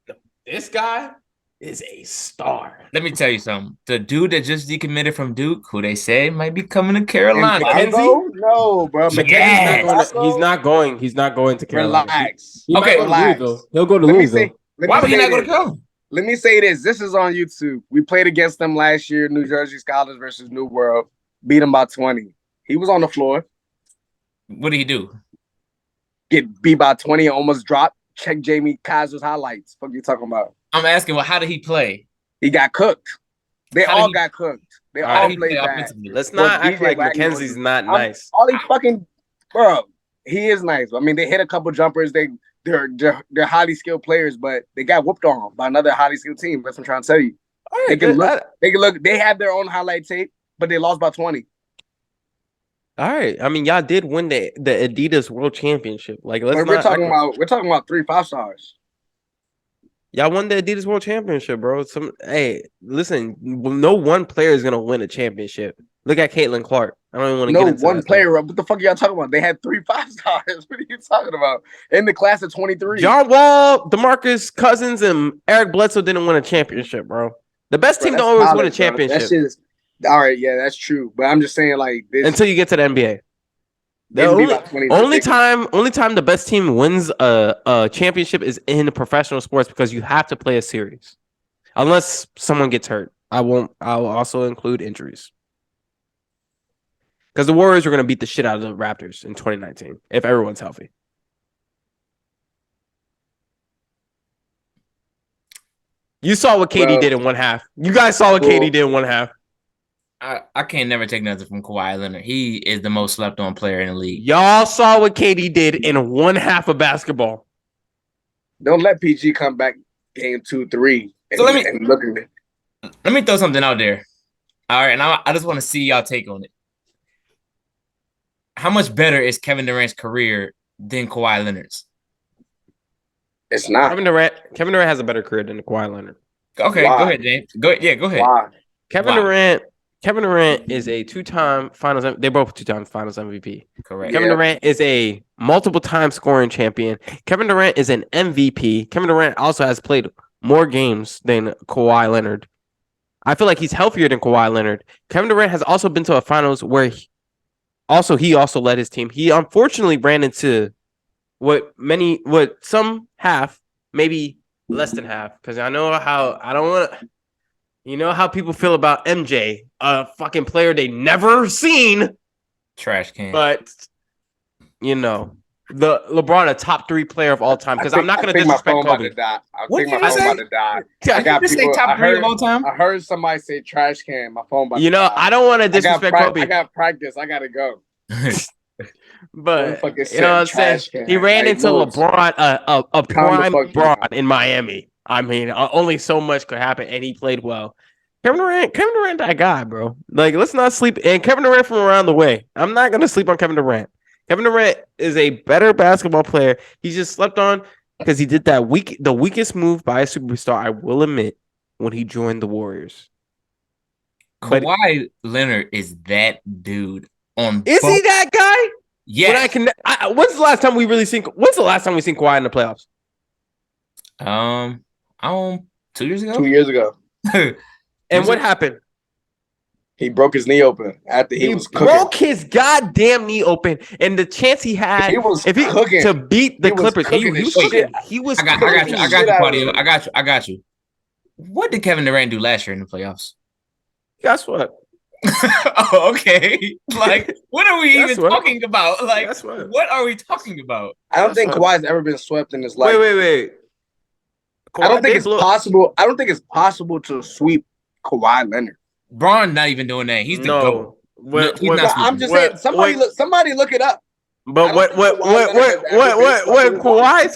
this guy is a star.
Let me tell you something. The dude that just decommitted from Duke, who they say might be coming to Carolina.
No, bro.
He's not going to Carolina.
Relax.
Relax. He'll go to Louisville.
Why would he not go to Carolina?
Let me say this. This is on YouTube. We played against them last year, New Jersey Scholars versus New World. Beat them by 20. He was on the floor.
What did he do?
Get beat by 20, almost dropped. Check Jamie Kaiser's highlights. What you talking about?
I'm asking, well, how did he play?
He got cooked. They
How did
all
he-
got cooked. They
How
all
did he
played
play
bad.
offensively?
Let's
Well,
not act
DJ
like
Wagner
Mackenzie's not nice.
All these fucking bro, he is nice. I mean, they hit a couple jumpers. They're highly skilled players, but they got whooped on by another highly skilled team. That's what I'm trying to tell you.
All right,
They can
good.
look. They can look. They have their own highlight tape, but they lost by 20.
All right. I mean, y'all did win the Adidas World Championship. Like, let's
But
not
we're talking about 3 5-stars.
y'all won the Adidas World Championship, bro. Hey, listen, no one player is gonna win a championship. Look at Caitlin Clark. I don't even want to get
No
into
one
that
player. What the fuck are y'all talking about? They had 3 5-stars. What are you talking about? In the class of 23.
John Wall, DeMarcus Cousins, and Eric Bledsoe didn't win a championship, bro. The best team
Bro,
don't always
that's
win a
solid, bro.
championship
That shit is all right. Yeah, that's true. But I'm just saying, like, this
until you get to the NBA. The
They beat by 20 is
only
ridiculous.
time the best team wins a championship is in professional sports because you have to play a series, unless someone gets hurt. I'll also include injuries because the Warriors are going to beat the shit out of the Raptors in 2019 if everyone's healthy. You saw what KD
Well,
did in one half. You guys saw what KD did in one half.
I can't never take nothing from Kawhi Leonard. He is the most slept on player in the league.
Y'all saw what KD did in one half of basketball.
Don't let PG come back game 2, 3.
So let me-
and look at me.
Let me throw something out there. All right, and I just want to see y'all take on it. How much better is Kevin Durant's career than Kawhi Leonard's?
It's not.
Kevin Durant has a better career than Kawhi Leonard.
Okay,
Why?
go ahead, James. Go ahead.
Why?
Kevin
Wow.
Durant is a two-time finals. They're both two-time finals MVP.
Correct.
Kevin
Yeah.
Durant is a multiple-time scoring champion. Kevin Durant is an MVP. Kevin Durant also has played more games than Kawhi Leonard. I feel like he's healthier than Kawhi Leonard. Kevin Durant has also been to a finals where he also led his team. He unfortunately ran into what some half, maybe less than half, because I know how I don't want to. You know how people feel about MJ, a fucking player they never seen,
Trash can.
but you know the LeBron, a top 3 player of all time. Because I'm not going to disrespect
my phone about
Kobe.
to die. I
What
think my
did you
phone
say?
about to die. I
Did
got
you say
people.
top
I
3 of
heard,
all time?
I heard somebody say trash can. My phone about
You
to
know,
die.
I don't want to
I got
disrespect Kobe,
I got practice. I gotta go.
but
fucking
you know what I'm saying.
trash can.
He ran
Like,
into
look,
LeBron, a
calm the
prime
fuck
LeBron
down.
in Miami. I mean, only so much could happen, and he played well. Kevin Durant, that guy, bro. Like, let's not sleep. And Kevin Durant from around the way. I'm not gonna sleep on Kevin Durant. Kevin Durant is a better basketball player. He just slept on because he did the weakest move by a superstar, I will admit, when he joined the Warriors. But
Kawhi Leonard is that dude on.
is he that guy?
Yeah.
When's the last time we seen Kawhi in the playoffs?
I don't 2 years ago.
2 years ago,
And what happened?
he broke his knee open after he was cooking.
broke his goddamn knee open, and the chance he had
He was
if he
cooking.
to beat the
He was
Clippers,
cooking
he
his
was
shit.
cooking. He was
I got
cooking
you.
his
I got
shit
you,
out of
Claudio.
him.
I got you. What did Kevin Durant do last year in the playoffs?
Guess what?
Oh, okay. Like, what are we
That's
even
what-
talking about? Like,
That's what-
what are we talking about?
I don't
That's
think
what-
Kawhi's ever been swept in his life.
Wait.
I don't think
Kawhi
it's
did
possible. I don't think it's possible to sweep Kawhi Leonard.
Braun not even doing that. He's the GOAT.
What,
He's
what,
not
I'm just
what-
saying. Somebody look it up.
But
I
what
don't think Kawhi Leonard has ever been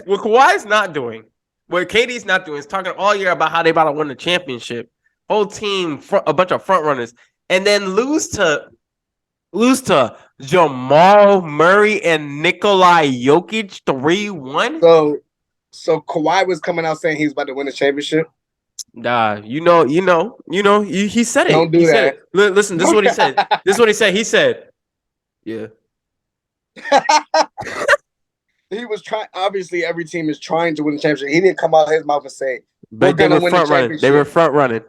what Kawhi's not doing, what KD's not doing is talking all year about how they about to win the championship. Whole team, a bunch of front runners, and then lose to Jamal Murray and Nikolai Jokic 3-1.
So Kawhi was coming out saying he's about to win the championship.
Nah, he said it.
Don't do
He said
that.
it. Listen, this is what he said. This is what he said. He said, yeah.
He was trying. Obviously, every team is trying to win the championship. He didn't come out of his mouth and say,
But they
gonna
were
win the
front running. They
championship.
were front running.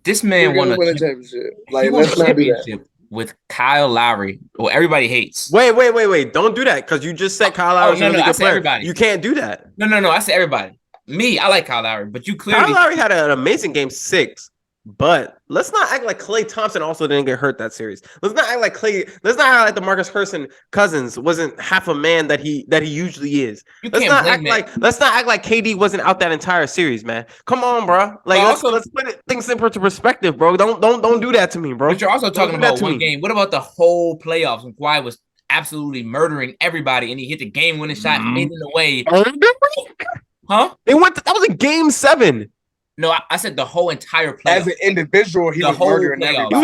This
"We're
man won
gonna
a
win the championship."
he
Like,
won a
let's not do that.
championship with Kyle Lowry. Well, everybody hates.
Wait. Don't do that because you just said Kyle Lowry's a really
I
good
said
player.
everybody.
You can't do that.
No. I said everybody. Me, I like Kyle Lowry, but you clearly
Kyle Lowry had an amazing game 6. But let's not act like Klay Thompson also didn't get hurt that series. Let's not act like Let's not act like DeMarcus Cousins wasn't half a man that he usually is. Let's not act like KD wasn't out that entire series, man. Come on, bro. Like let's put things into perspective, bro. Don't do that to me, bro.
But you're also talking about one game. What about the whole playoffs when Kawhi was absolutely murdering everybody and he hit the game-winning shot and made it away? Huh?
That was a game 7.
No, I said the whole entire playoff.
As an individual, he was murdering everybody.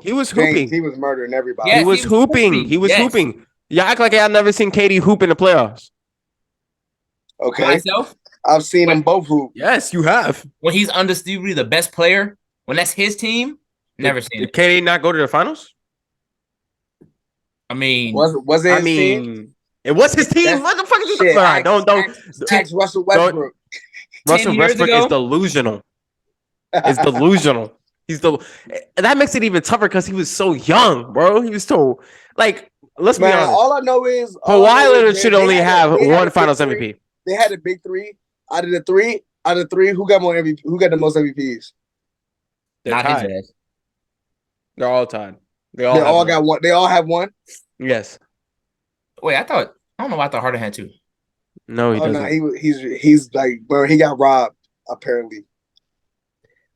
He was hooping.
He was murdering everybody.
Yes, he was hooping. He was hooping. Y'all act like I've never seen KD hoop in the playoffs.
Okay.
Myself?
I've seen them both hoop.
Yes, you have.
When he's undisputably the best player, when that's his team, never seen it.
Did KD not go to the finals?
I mean,
was it his team?
It was his team. What the fuck is this? Right, don't.
Ask Russell Westbrook.
Russell Westbrook is delusional. It's delusional. That makes it even tougher because he was so young, bro. He was so let's be honest.
All I know is
Kawhi Leonard should only have one Finals MVP.
They had a big 3. Out of the three, who got more MVP? Who got the most MVPs?
Not his ass.
They're all tied. They
all got one. They all have one.
Yes.
Wait, I don't know why I thought Harden had 2.
No, he doesn't.
No, he's like, bro, he got robbed apparently.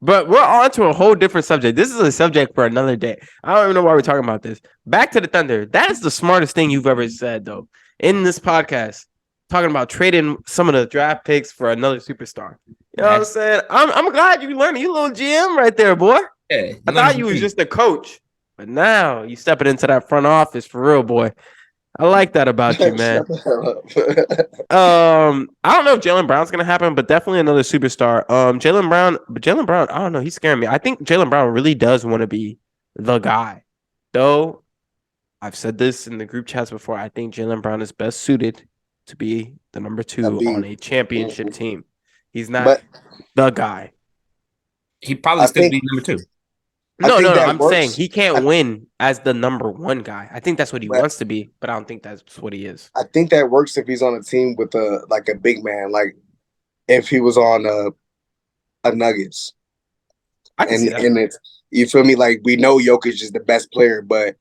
But we're on to a whole different subject. This is a subject for another day. I don't even know why we're talking about this. Back to the Thunder. That is the smartest thing you've ever said, though, in this podcast. Talking about trading some of the draft picks for another superstar. You know what I'm saying? I'm glad you learned. You little GM right there, boy.
Yeah,
I thought you was just a coach, but now you stepping into that front office for real, boy. I like that about you, man. I don't know if Jaylen Brown's gonna happen, but definitely another superstar. Jaylen Brown, I don't know. He's scaring me. I think Jaylen Brown really does want to be the guy, though. I've said this in the group chats before. I think Jaylen Brown is best suited to be the number 2 on a championship team. He's not the guy.
He probably still be number 2.
No. I'm saying he can't win as the number 1 guy. I think that's what he wants to be, but I don't think that's what he is.
I think that works if he's on a team with a big man, like if he was on a Nuggets.
I can see that.
And it's, you feel me? Like, we know Jokic is the best player, but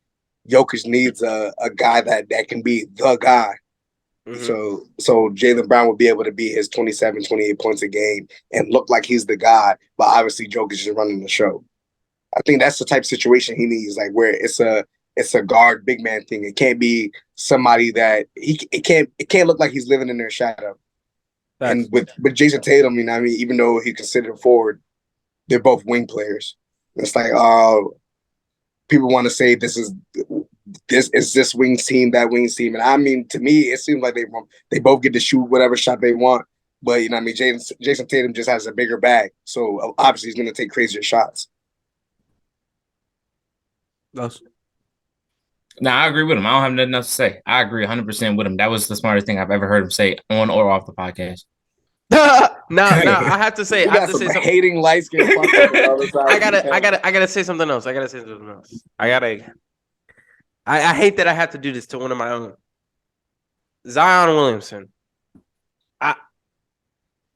Jokic needs a guy that can be the guy. Mm-hmm. So Jaylen Brown will be able to be his 27, 28 points a game and look like he's the guy, but obviously Jokic is running the show. I think that's the type of situation he needs, like where it's a guard big man thing. It can't be somebody that it can't look like he's living in their shadow. And with Jason Tatum, you know what I mean, even though he's considered forward, they're both wing players. It's like, people want to say this wings team, that wings team. And I mean, to me, it seems like they both get to shoot whatever shot they want. But, you know what I mean, Jason Tatum just has a bigger bag. So obviously he's going to take crazier shots.
No, I agree with him. I don't have nothing else to say. I agree 100% with him. That was the smartest thing I've ever heard him say on or off the podcast.
No, I have to say, something.
Hating light skin.
I gotta say something else. I hate that I have to do this to one of my own. Zion Williamson.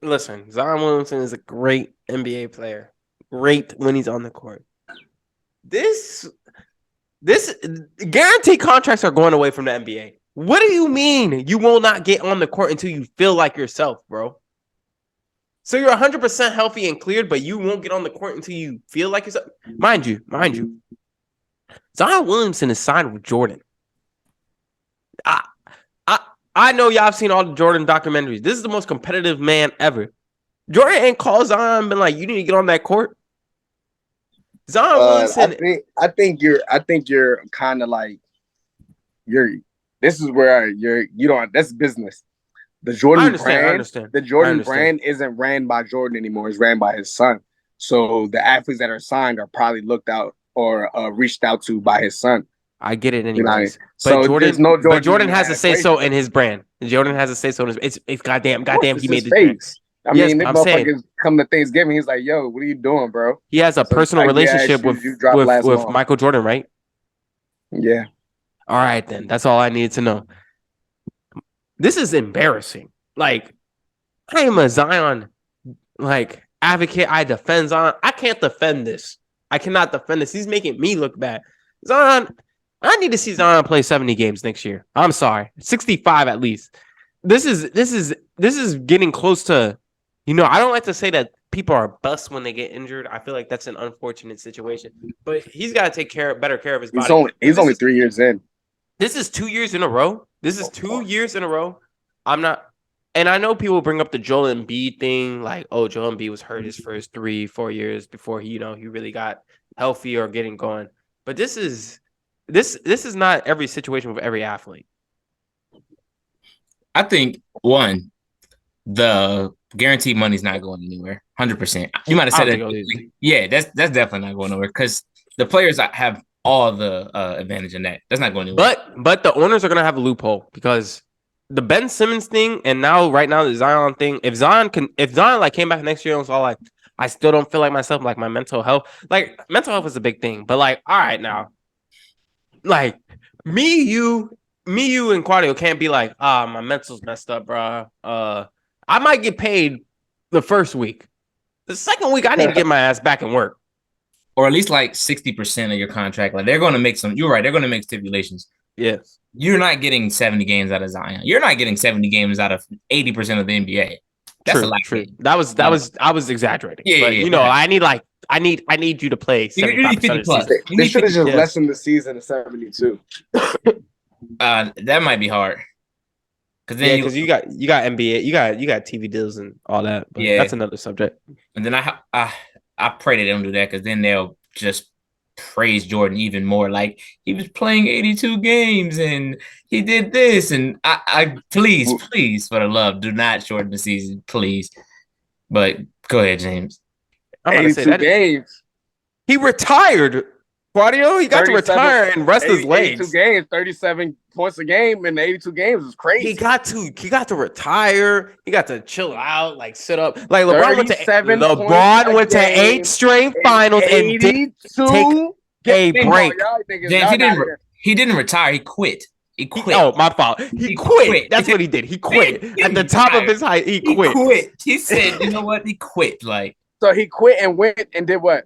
Zion Williamson is a great NBA player. Great when he's on the court. This guaranteed contracts are going away from the NBA. What do you mean you will not get on the court until you feel like yourself, bro? So you're 100% healthy and cleared, but you won't get on the court until you feel like yourself? Mind you, Zion Williamson is signed with Jordan. I know y'all have seen all the Jordan documentaries. This is the most competitive man ever. Jordan ain't called Zion and been like, you need to get on that court. Zion Williamson.
I think you're kind of like this is where you don't. That's business. The Jordan brand isn't ran by Jordan anymore. It's ran by his son. So the athletes that are signed are probably looked out or reached out to by his son.
I get it anyways. You know,
but
Jordan has to say so in his brand. Jordan has to say so in his. It's goddamn, he made this
face. I mean,
I'm
motherfuckers come to Thanksgiving. He's like, "Yo, what are you doing, bro?"
He has a personal relationship with Michael Jordan, right?
Yeah.
All right, then. That's all I needed to know. This is embarrassing. Like, I am a Zion advocate. I defend Zion. I can't defend this. I cannot defend this. He's making me look bad. Zion, I need to see Zion play 70 games next year. I'm sorry, 65 at least. This is getting close to. I don't like to say that people are bust when they get injured. I feel like that's an unfortunate situation. But he's got to take better care of his body.
He's only 3 years in.
This is 2 years in a row. I'm not. And I know people bring up the Joel Embiid thing, like, oh, Joel Embiid was hurt his first 3-4 years before he really got healthy or getting going. But this is not every situation with every athlete.
I think the guaranteed money's not going anywhere. 100%. You might have said it. Yeah, that's definitely not going nowhere because the players have all the advantage in that. That's not going anywhere.
But the owners are gonna have a loophole because the Ben Simmons thing and right now the Zion thing. If Zion like came back next year and was all like, I still don't feel like myself, like my mental health. Like mental health is a big thing, but like, all right now, like me, you, and Claudio can't be like, my mental's messed up, bro. I might get paid the first week. The second week, I need to get my ass back and work.
Or at least like 60% of your contract. Like they're going to make you're right. They're going to make stipulations.
Yes.
You're not getting 70 games out of Zion. You're not getting 70 games out of 80% of the NBA. That's a lot.
True. I was exaggerating. Yeah, but, I need you to play 75% of the
They should have just lessened the season to 72.
That might be hard.
Because you got NBA, you got TV deals and all that. But that's another subject.
And then I pray they don't do that because then they'll just praise Jordan even more. Like he was playing 82 games and he did this. And I please, for the love, do not shorten the season, please. But go ahead, James.
82 games.
He retired. Claudio, he got to retire and rest his legs.
82 games, 37 points a game in 82 games is crazy.
He got to retire. He got to chill out, like sit up. Like LeBron went to 8 straight finals and did take a break.
James, he didn't retire. He quit.
Oh, my fault. He quit. That's what he did. He quit. At the top of his height, he quit.
He said, you know what? He quit.
So he quit and went and did what?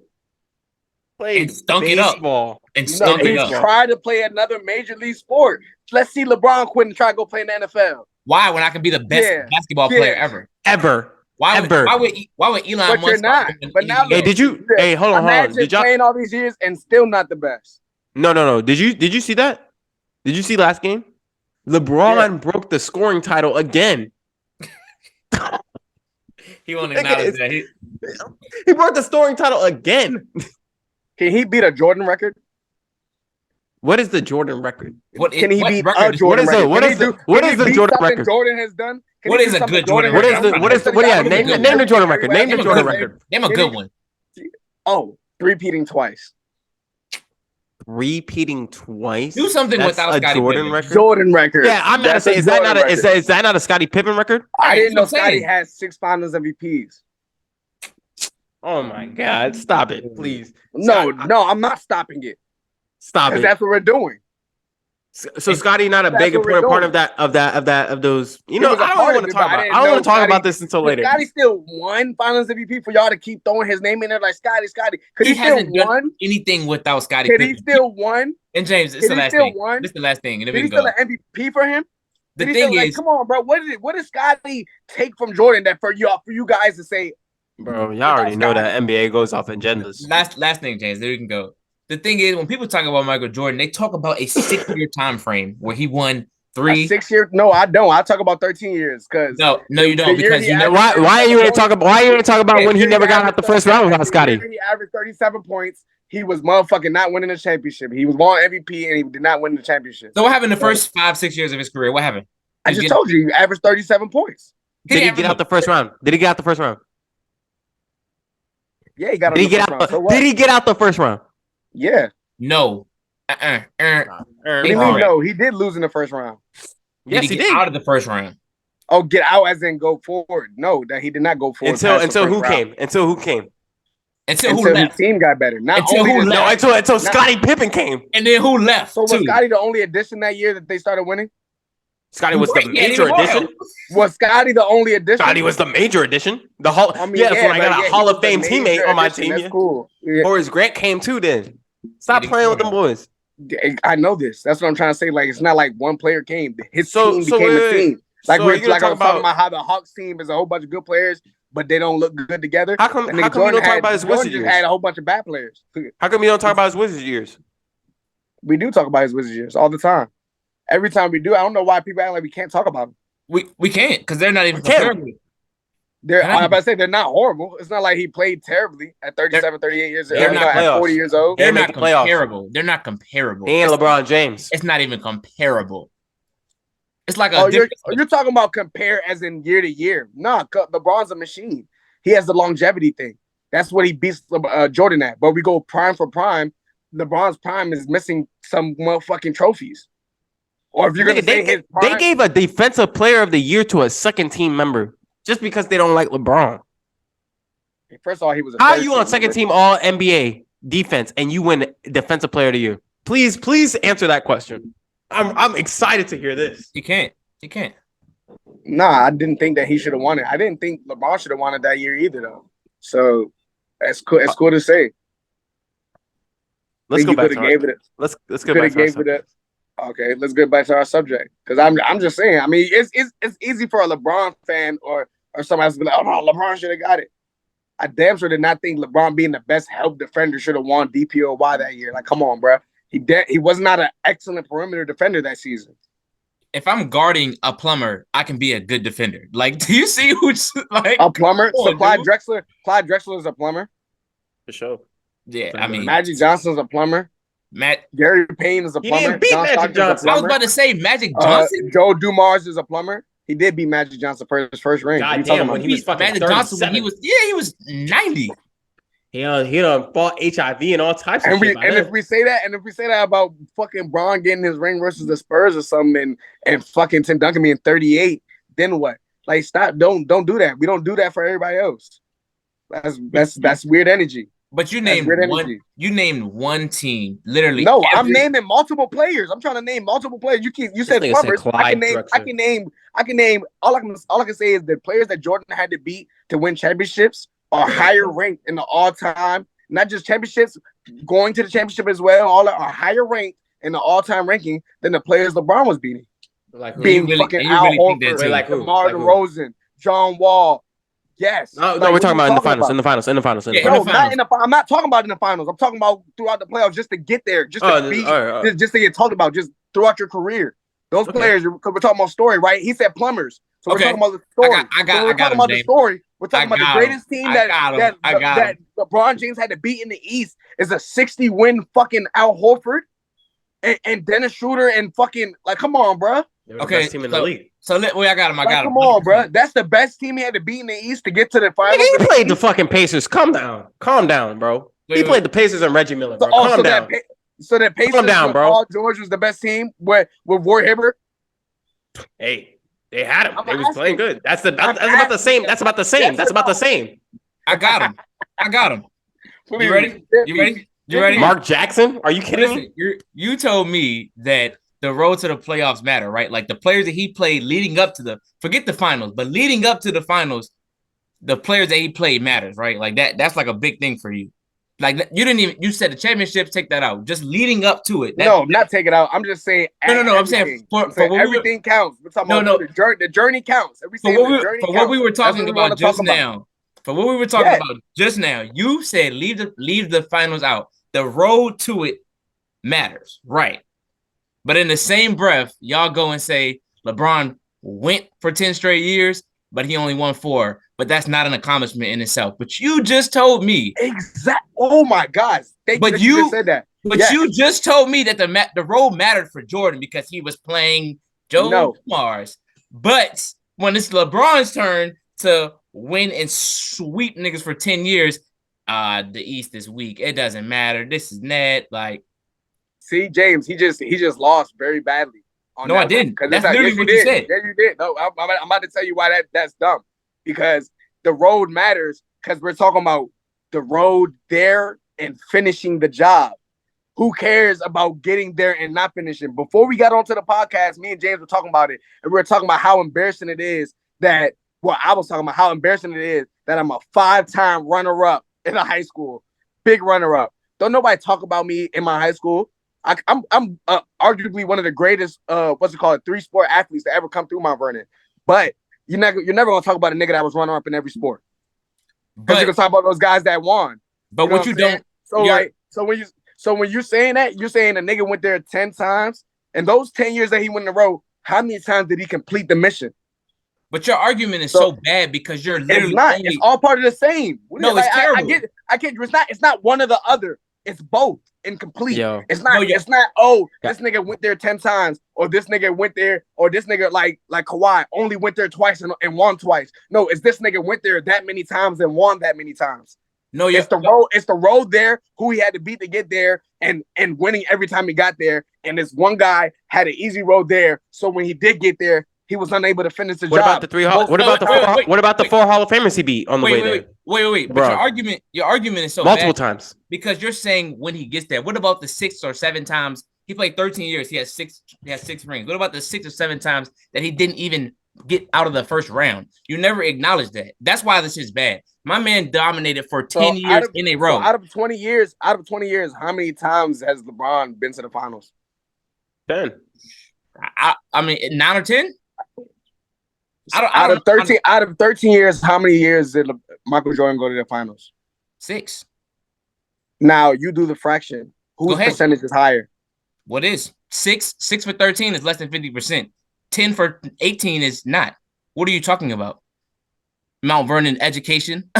And stunk baseball. It up. And
he tried to play another major league sport. Let's see LeBron quit and try to go play in the NFL.
Why? When I can be the best basketball player ever. Why would Elon Musk?
But you're not. But now,
hey, hold on.
Imagine playing all these years and still not the best.
No. Did you see that? Did you see last game? LeBron broke the scoring title again.
He won't acknowledge that.
He broke the scoring title again.
Can he beat a Jordan record?
What is the Jordan record?
Can he beat a Jordan record?
What is the Jordan record?
Jordan has done.
What is a good Jordan record?
Name the Jordan record. Name the Jordan record.
Name a good one.
Oh, repeating twice.
Repeating twice?
Do something without Scottie Pippen.
Record?
Jordan record.
Yeah, I'm gonna say, is that not a Scottie Pippen record?
I didn't know Scottie has 6 Finals MVPs.
Oh my God! Stop it, please.
No, I'm not stopping it.
Stop it.
That's what we're doing.
So Scottie not a big important part of those. I don't want to talk about. I don't want to talk about this until later.
Scottie still won Finals MVP for y'all to keep throwing his name in there like Scottie. Could he
hasn't
still
done anything without Scottie.
Could he still won?
And James, it's the last thing. This is the last thing.
Did he still an MVP for him?
The thing is,
come on, bro. What did Scottie take from Jordan that for you guys to say?
Bro, y'all already know that NBA goes off agendas.
Last thing, James. There you can go. The thing is, when people talk about Michael Jordan, they talk about a 6-year time frame where he won 3.
6 years? No, I don't. I talk about 13 years. Cause
no, you don't. Because
why are you going to talk about when he never got out the first round without Scottie?
He averaged 37 points. He was motherfucking not winning the championship. He was won MVP and he did not win the championship.
So what happened the first 5-6 years of his career? What happened?
I just told you, he averaged 37 points.
Did he get out the first round?
Yeah, he got out
the first round. Did he get out the first round?
Yeah.
No.
What do you mean no? He did lose in the first round.
Yes, he did. Out of the first round.
Oh, get out as in go forward. No, that he did not go forward.
Until who came? Until who
left? The team got better.
Until Scottie Pippen came.
And then who left?
So was Scottie the only addition that year that they started winning?
Scotty was the major addition.
Was Scotty the only addition?
Scotty was the major addition. The Hall. When I got a Hall of Fame teammate on my team.
That's cool. Yeah.
Horace Grant came too. Then stop playing with them boys.
I know this. That's what I'm trying to say. Like, it's not like one player came. His team became a team. Like I was talking about how the Hawks team is a whole bunch of good players, but they don't look good together.
How come you don't talk about his Wizards years?
Had a whole bunch of bad players.
How come you don't talk about his Wizards years?
We do talk about his Wizards years all the time. Every time we do, I don't know why people act like we can't talk about them.
We can't because they're not even comparable.
I'm about to say they're not horrible. It's not like he played terribly at 37, 38 years old.
They're not
at 40 years old.
They're not comparable. They're not comparable.
He ain't LeBron James.
It's not even comparable. It's like
you're talking about compare as in year to year. No, LeBron's a machine. He has the longevity thing. That's what he beats Jordan at. But we go prime for prime. LeBron's prime is missing some motherfucking trophies. Or if you're going to say his prime,
they gave a defensive player of the year to a second team member just because they don't like LeBron.
First of all, he was.
How are you on second team All NBA defense and you win defensive player of the year? Please answer that question. I'm excited to hear this.
You can't.
Nah, I didn't think that he should have won it. I didn't think LeBron should have won it that year either, though. So that's cool. It's cool to say.
Let's go back to let's go back to our subject.
Okay, let's get back to our subject. Because I'm just saying. I mean, it's easy for a LeBron fan or somebody else to be like, oh no, LeBron should have got it. I damn sure did not think LeBron being the best help defender should have won DPOY that year. Like, come on, bro. He was not an excellent perimeter defender that season.
If I'm guarding a plumber, I can be a good defender. Like, do you see who's like
a plumber? So Clyde Drexler is a plumber.
For sure.
Yeah, I mean,
Magic Johnson's a plumber. Gary Payne is a plumber.
He didn't beat Magic Johnson.
I was about to say Magic Johnson.
Joe Dumars is a plumber. He did beat Magic Johnson for his first ring.
God damn, when he was fucking
Magic Johnson when he was 90.
He done fought HIV and all types of shit.
And if we say that about fucking Bron getting his ring versus the Spurs or something and fucking Tim Duncan being 38, then what? Like, stop, don't do that. We don't do that for everybody else. That's weird energy.
But you named one. You named one team, literally.
No, I'm naming multiple players. I'm trying to name multiple players. You said plumbers. I can name. All I can say is the players that Jordan had to beat to win championships are higher ranked in the all-time, not just championships, going to the championship as well. All are higher ranked in the all-time ranking than the players LeBron was beating.
Like
being fucking Al Horford, like DeMar DeRozan, John Wall. Yes.
No, we're talking about in the finals.
I'm not talking about in the finals. I'm talking about throughout the playoffs, just to get there, just to get talked about, just throughout your career. Those players, because we're talking about story, right? He said plumbers, so we're talking about the story. We're talking about the story. We're talking about the greatest team that LeBron James had to beat in the East is a 60-win fucking Al Horford and Dennis Schroeder and fucking like, come on, bro.
Okay, best team in the league.
So I got him.
Come on, bro. That's the best team he had to beat in the East to get to the finals.
He played the fucking Pacers. Calm down, bro. He played the Pacers and Reggie Miller. Bro. Calm down.
So that Pacers,
calm down, bro.
Paul George was the best team with Roy Hibbert.
Hey, they had him. They was playing good. That's about the same. That's about the same.
I got him. You ready?
Mark Jackson? Are you kidding me?
You told me that the road to the playoffs matter, right? Like the players that he played leading up to forget the finals, but leading up to the finals, the players that he played matters, right? Like that's like a big thing for you. Like you said the championships, take that out. Just leading up to it.
No, not take it out. I'm just saying.
No. I'm saying for
everything counts. We're talking about the journey counts.
What we were talking about just now. For what we were talking about just now, you said leave the finals out. The road to it matters, right? But in the same breath, y'all go and say LeBron went for 10 straight years, but he only won 4. But that's not an accomplishment in itself. But you just told me.
Exactly. Oh, my God. Thank you that you just said that.
But you just told me that the road mattered for Jordan because he was playing Joe Mars. But when it's LeBron's turn to win and sweep niggas for 10 years, the East is weak. It doesn't matter. This is net. Like,
see, James, he just lost very badly.
No, I didn't. That's literally what you said.
Yeah, you did. No, I'm about to tell you why that's dumb. Because the road matters because we're talking about the road there and finishing the job. who cares about getting there and not finishing? Before we got onto the podcast, me and James were talking about it, and we were talking about how embarrassing it is that. Well, I was talking about how embarrassing it is that I'm a 5-time runner-up in a high school, big runner-up. Don't nobody talk about me in my high school. I'm arguably one of the greatest, 3-sport athletes to ever come through Mount Vernon. But you're never gonna talk about a nigga that was runner-up in every sport. Because you're gonna talk about those guys that won.
But what you don't.
So when you're saying that, you're saying a nigga went there 10 times, and those 10 years that he went in a row, how many times did he complete the mission?
But your argument is so bad because you're literally.
It's not. It's all part of the same.
No, it's terrible.
I get. It's not one or the other. It's both incomplete.
Yo.
It's not. It's not. Oh, this nigga went there 10 times, or this nigga went there, or this nigga like Kawhi only went there twice and won twice. No, it's this nigga went there that many times and won that many times.
No,
it's the road. It's the road there. Who he had to beat to get there, and winning every time he got there. And this one guy had an easy road there. So when he did get there, he was unable to finish the job.
What about the 4 Hall of Famers he beat on the way there?
Wait. But your argument is so
multiple
bad
times
because you're saying when he gets there. What about the 6 or 7 times he played 13 years? He has 6 rings. What about the 6 or 7 times that he didn't even get out of the first round? You never acknowledge that. That's why this is bad. My man dominated for 10 years in a row.
So out of 20 years, how many times has LeBron been to the finals?
10.
I mean 9 or 10.
Out of 13 years, how many years did Michael Jordan go to the finals?
6.
Now you do the fraction. Whose percentage is higher?
What is 6? 6 for 13 is less than 50%. 10 for 18 is not. What are you talking about? Mount Vernon education.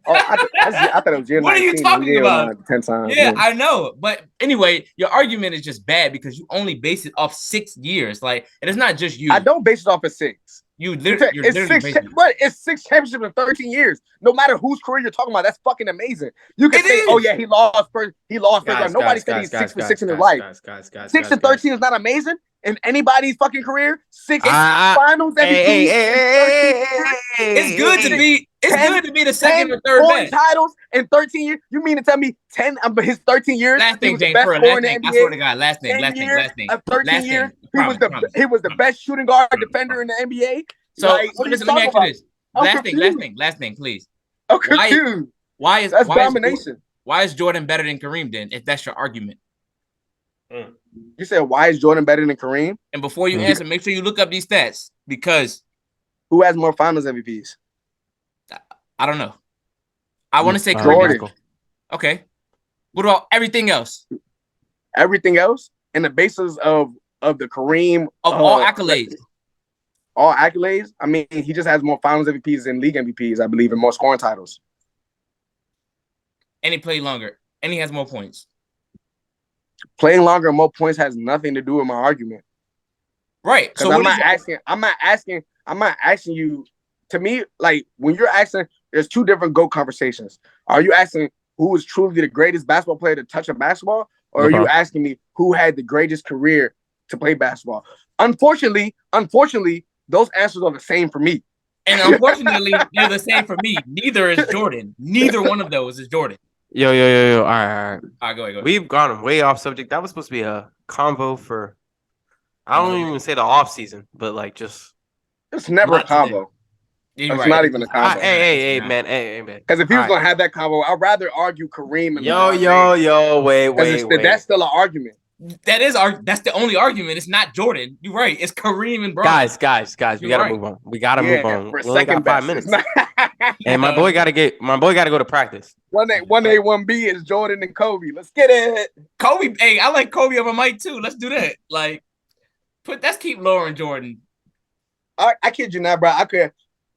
I thought it was year 19.
What are you talking about?
10 times.
Yeah, I know. But anyway, your argument is just bad because you only base it off 6 years. Like, and it's not just you.
I don't base it off of 6.
It's
6 championships in 13 years. No matter whose career you're talking about, that's fucking amazing. You can say, "Oh yeah, he lost first. Nobody said he's 6 for 6 in his life. 6 and 13 is not amazing in anybody's fucking career. 6 finals MVP.
It's good to be. It's good to be the second or third best.
Titles in 13 years. You mean to tell me 10 of his 13 years?
Last thing, James. I swear to God. Last thing.
13 years. He was the best shooting guard defender in the NBA.
So listen, let me ask you this. Last thing, please.
I'm confused. That's domination.
Why is Jordan better than Kareem then? If that's your argument.
You said why is Jordan better than Kareem?
And before you answer, make sure you look up these stats because
who has more Finals MVPs?
I don't know. I want to say
Jordan.
Okay. What about everything else?
Everything else, in the basis of the Kareem
of all accolades.
All accolades. I mean, he just has more Finals MVPs than league MVPs, I believe, and more scoring titles.
And he played longer, and he has more points.
Playing longer and more points has nothing to do with my argument.
Right.
So I'm not asking you. To me, like when you're asking, there's 2 different GOAT conversations. Are you asking who is truly the greatest basketball player to touch a basketball, or are you asking me who had the greatest career to play basketball? Unfortunately, those answers are the same for me.
And unfortunately, they're the same for me. Neither is Jordan. Neither one of those is Jordan.
Yo. All right.
Go ahead.
We've gone way off subject. That was supposed to be a convo for, I don't even say the off season, but like just.
It's never a convo. It's not even a convo.
Hey, man.
Because if he was gonna have that convo, I'd rather argue Kareem and
wait.
That's still an argument.
That's the only argument. It's not Jordan. You're right. It's Kareem and Bron.
Guys, we gotta move on. We only got 5 minutes. And my boy gotta go to practice.
1A, 1B is Jordan and Kobe. Let's get it.
Kobe. Hey, I like Kobe over Mike too. Let's do that. Like, let's keep lowering Jordan.
I kid you not, bro.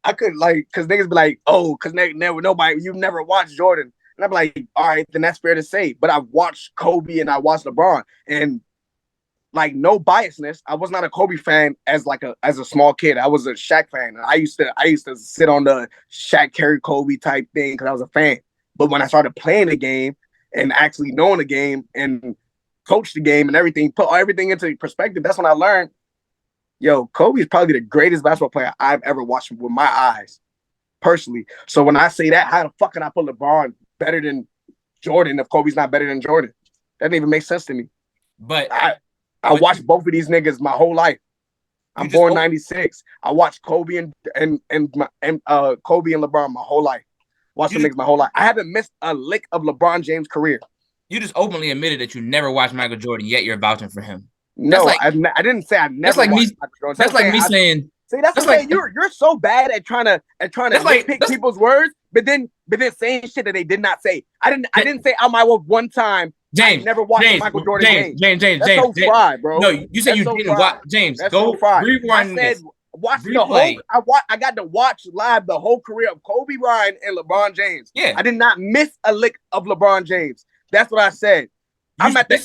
I could like, cause niggas be like, oh, cause nobody, you've never watched Jordan. And I'm like, all right, then that's fair to say. But I've watched Kobe and I watched LeBron, and like no biasness. I was not a Kobe fan as a small kid. I was a Shaq fan. I used to sit on the Shaq carry Kobe type thing because I was a fan. But when I started playing the game and actually knowing the game and coach the game and everything, put everything into perspective, that's when I learned, yo, Kobe is probably the greatest basketball player I've ever watched with my eyes, personally. So when I say that, how the fuck can I put LeBron better than Jordan if Kobe's not better than Jordan? That didn't even make sense to me.
But
I watched both of these niggas my whole life. I'm born '96. I watched Kobe and Kobe and LeBron my whole life. Watched them niggas my whole life. I haven't missed a lick of LeBron James' career.
You just openly admitted that you never watched Michael Jordan, yet you're vouching for him.
No, I didn't say I never.
That's like
watched
me.
Michael Jordan.
That's like me saying.
See, that's what I'm saying. You're so bad at trying to nitpick people's words, but then saying shit that they did not say. I didn't say out my mouth one time.
James,
I never watched Michael Jordan game.
James.
That's so fried, bro.
No, you said you didn't watch. James,
that's
go
so
rewind this.
Watch the whole. I got to watch live the whole career of Kobe Bryant and LeBron James.
Yeah,
I did not miss a lick of LeBron James. That's what I said. I'm at the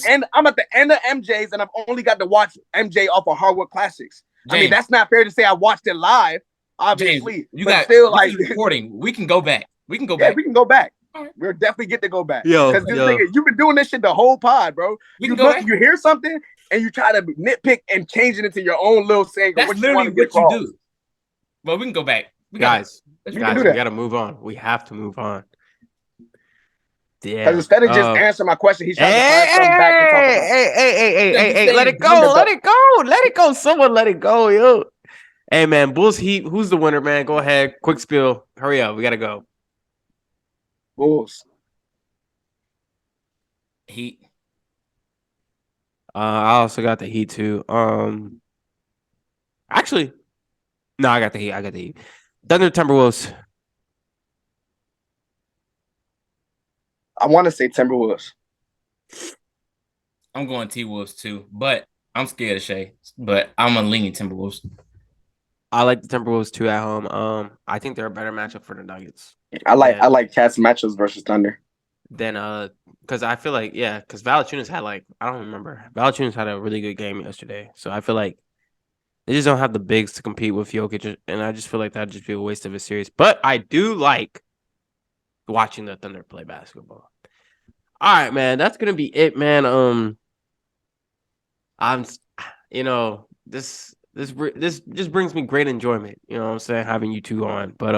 end of MJ's, and I've only got to watch MJ off of Hardwood Classics. James, I mean, that's not fair to say I watched it live, obviously.
James,
still like
recording. We can go back. We can go
yeah,
back.
we can go back.
Right.
We'll definitely get to go back.
Because
nigga, you've been doing this shit the whole pod, bro. You hear something and you try to nitpick and change it into your own little saying.
That's literally what you do. But we can go back. We
gotta move on. We have to move on. Yeah.
Because instead of just answering my question, he's trying to find something back to talk about.
Hey, let it go. Someone let it go, yo. Hey, man, Bulls Heat. Who's the winner, man? Go ahead. Quick spiel. Hurry up. We gotta go.
Bulls.
Heat.
I also got the Heat too. Actually, no, I got the Heat. Thunder Timberwolves.
I want to say Timberwolves.
I'm going T-Wolves too, but I'm scared of Shea. But I'm a leaning Timberwolves.
I like the Timberwolves too at home. I think they're a better matchup for the Nuggets.
I like Cats matchups versus Thunder.
Then because I feel like because Valanciunas had Valanciunas had a really good game yesterday, so I feel like they just don't have the bigs to compete with Jokic, and I just feel like that'd just be a waste of a series. But I do like watching the Thunder play basketball. All right, man, that's gonna be it, man. This just brings me great enjoyment. You know what I'm saying, having you two on, but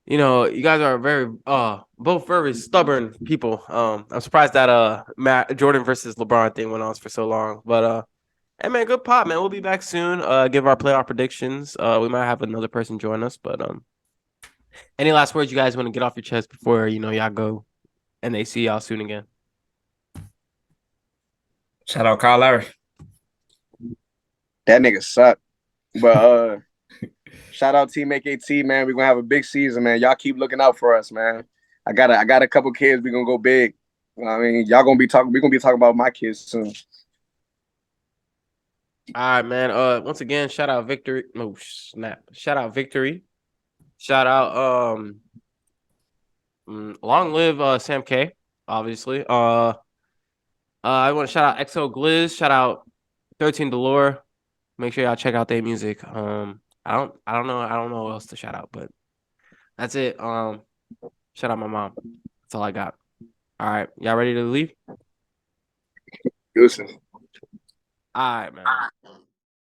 you guys are both very stubborn people. I'm surprised that Jordan versus LeBron thing went on for so long. But hey man, good pop, man. We'll be back soon. Give our playoff predictions. We might have another person join us, but any last words you guys want to get off your chest before y'all go and they see y'all soon again?
Shout out Kyle Lowry.
That nigga suck. But shout out Team AKT, man. We're gonna have a big season, man. Y'all keep looking out for us, man. I got a couple kids. We're gonna go big. I mean, we're gonna be talking about my kids soon.
All right, man. Once again, shout out Victory. No, snap. Shout out Victory. Shout out long live Sam K, obviously. I want to shout out XO Gliz, shout out 13 Delore. Make sure y'all check out their music. I don't know what else to shout out, but that's it. Shout out my mom. That's all I got. All right, y'all ready to leave?
Listen.
All right, man.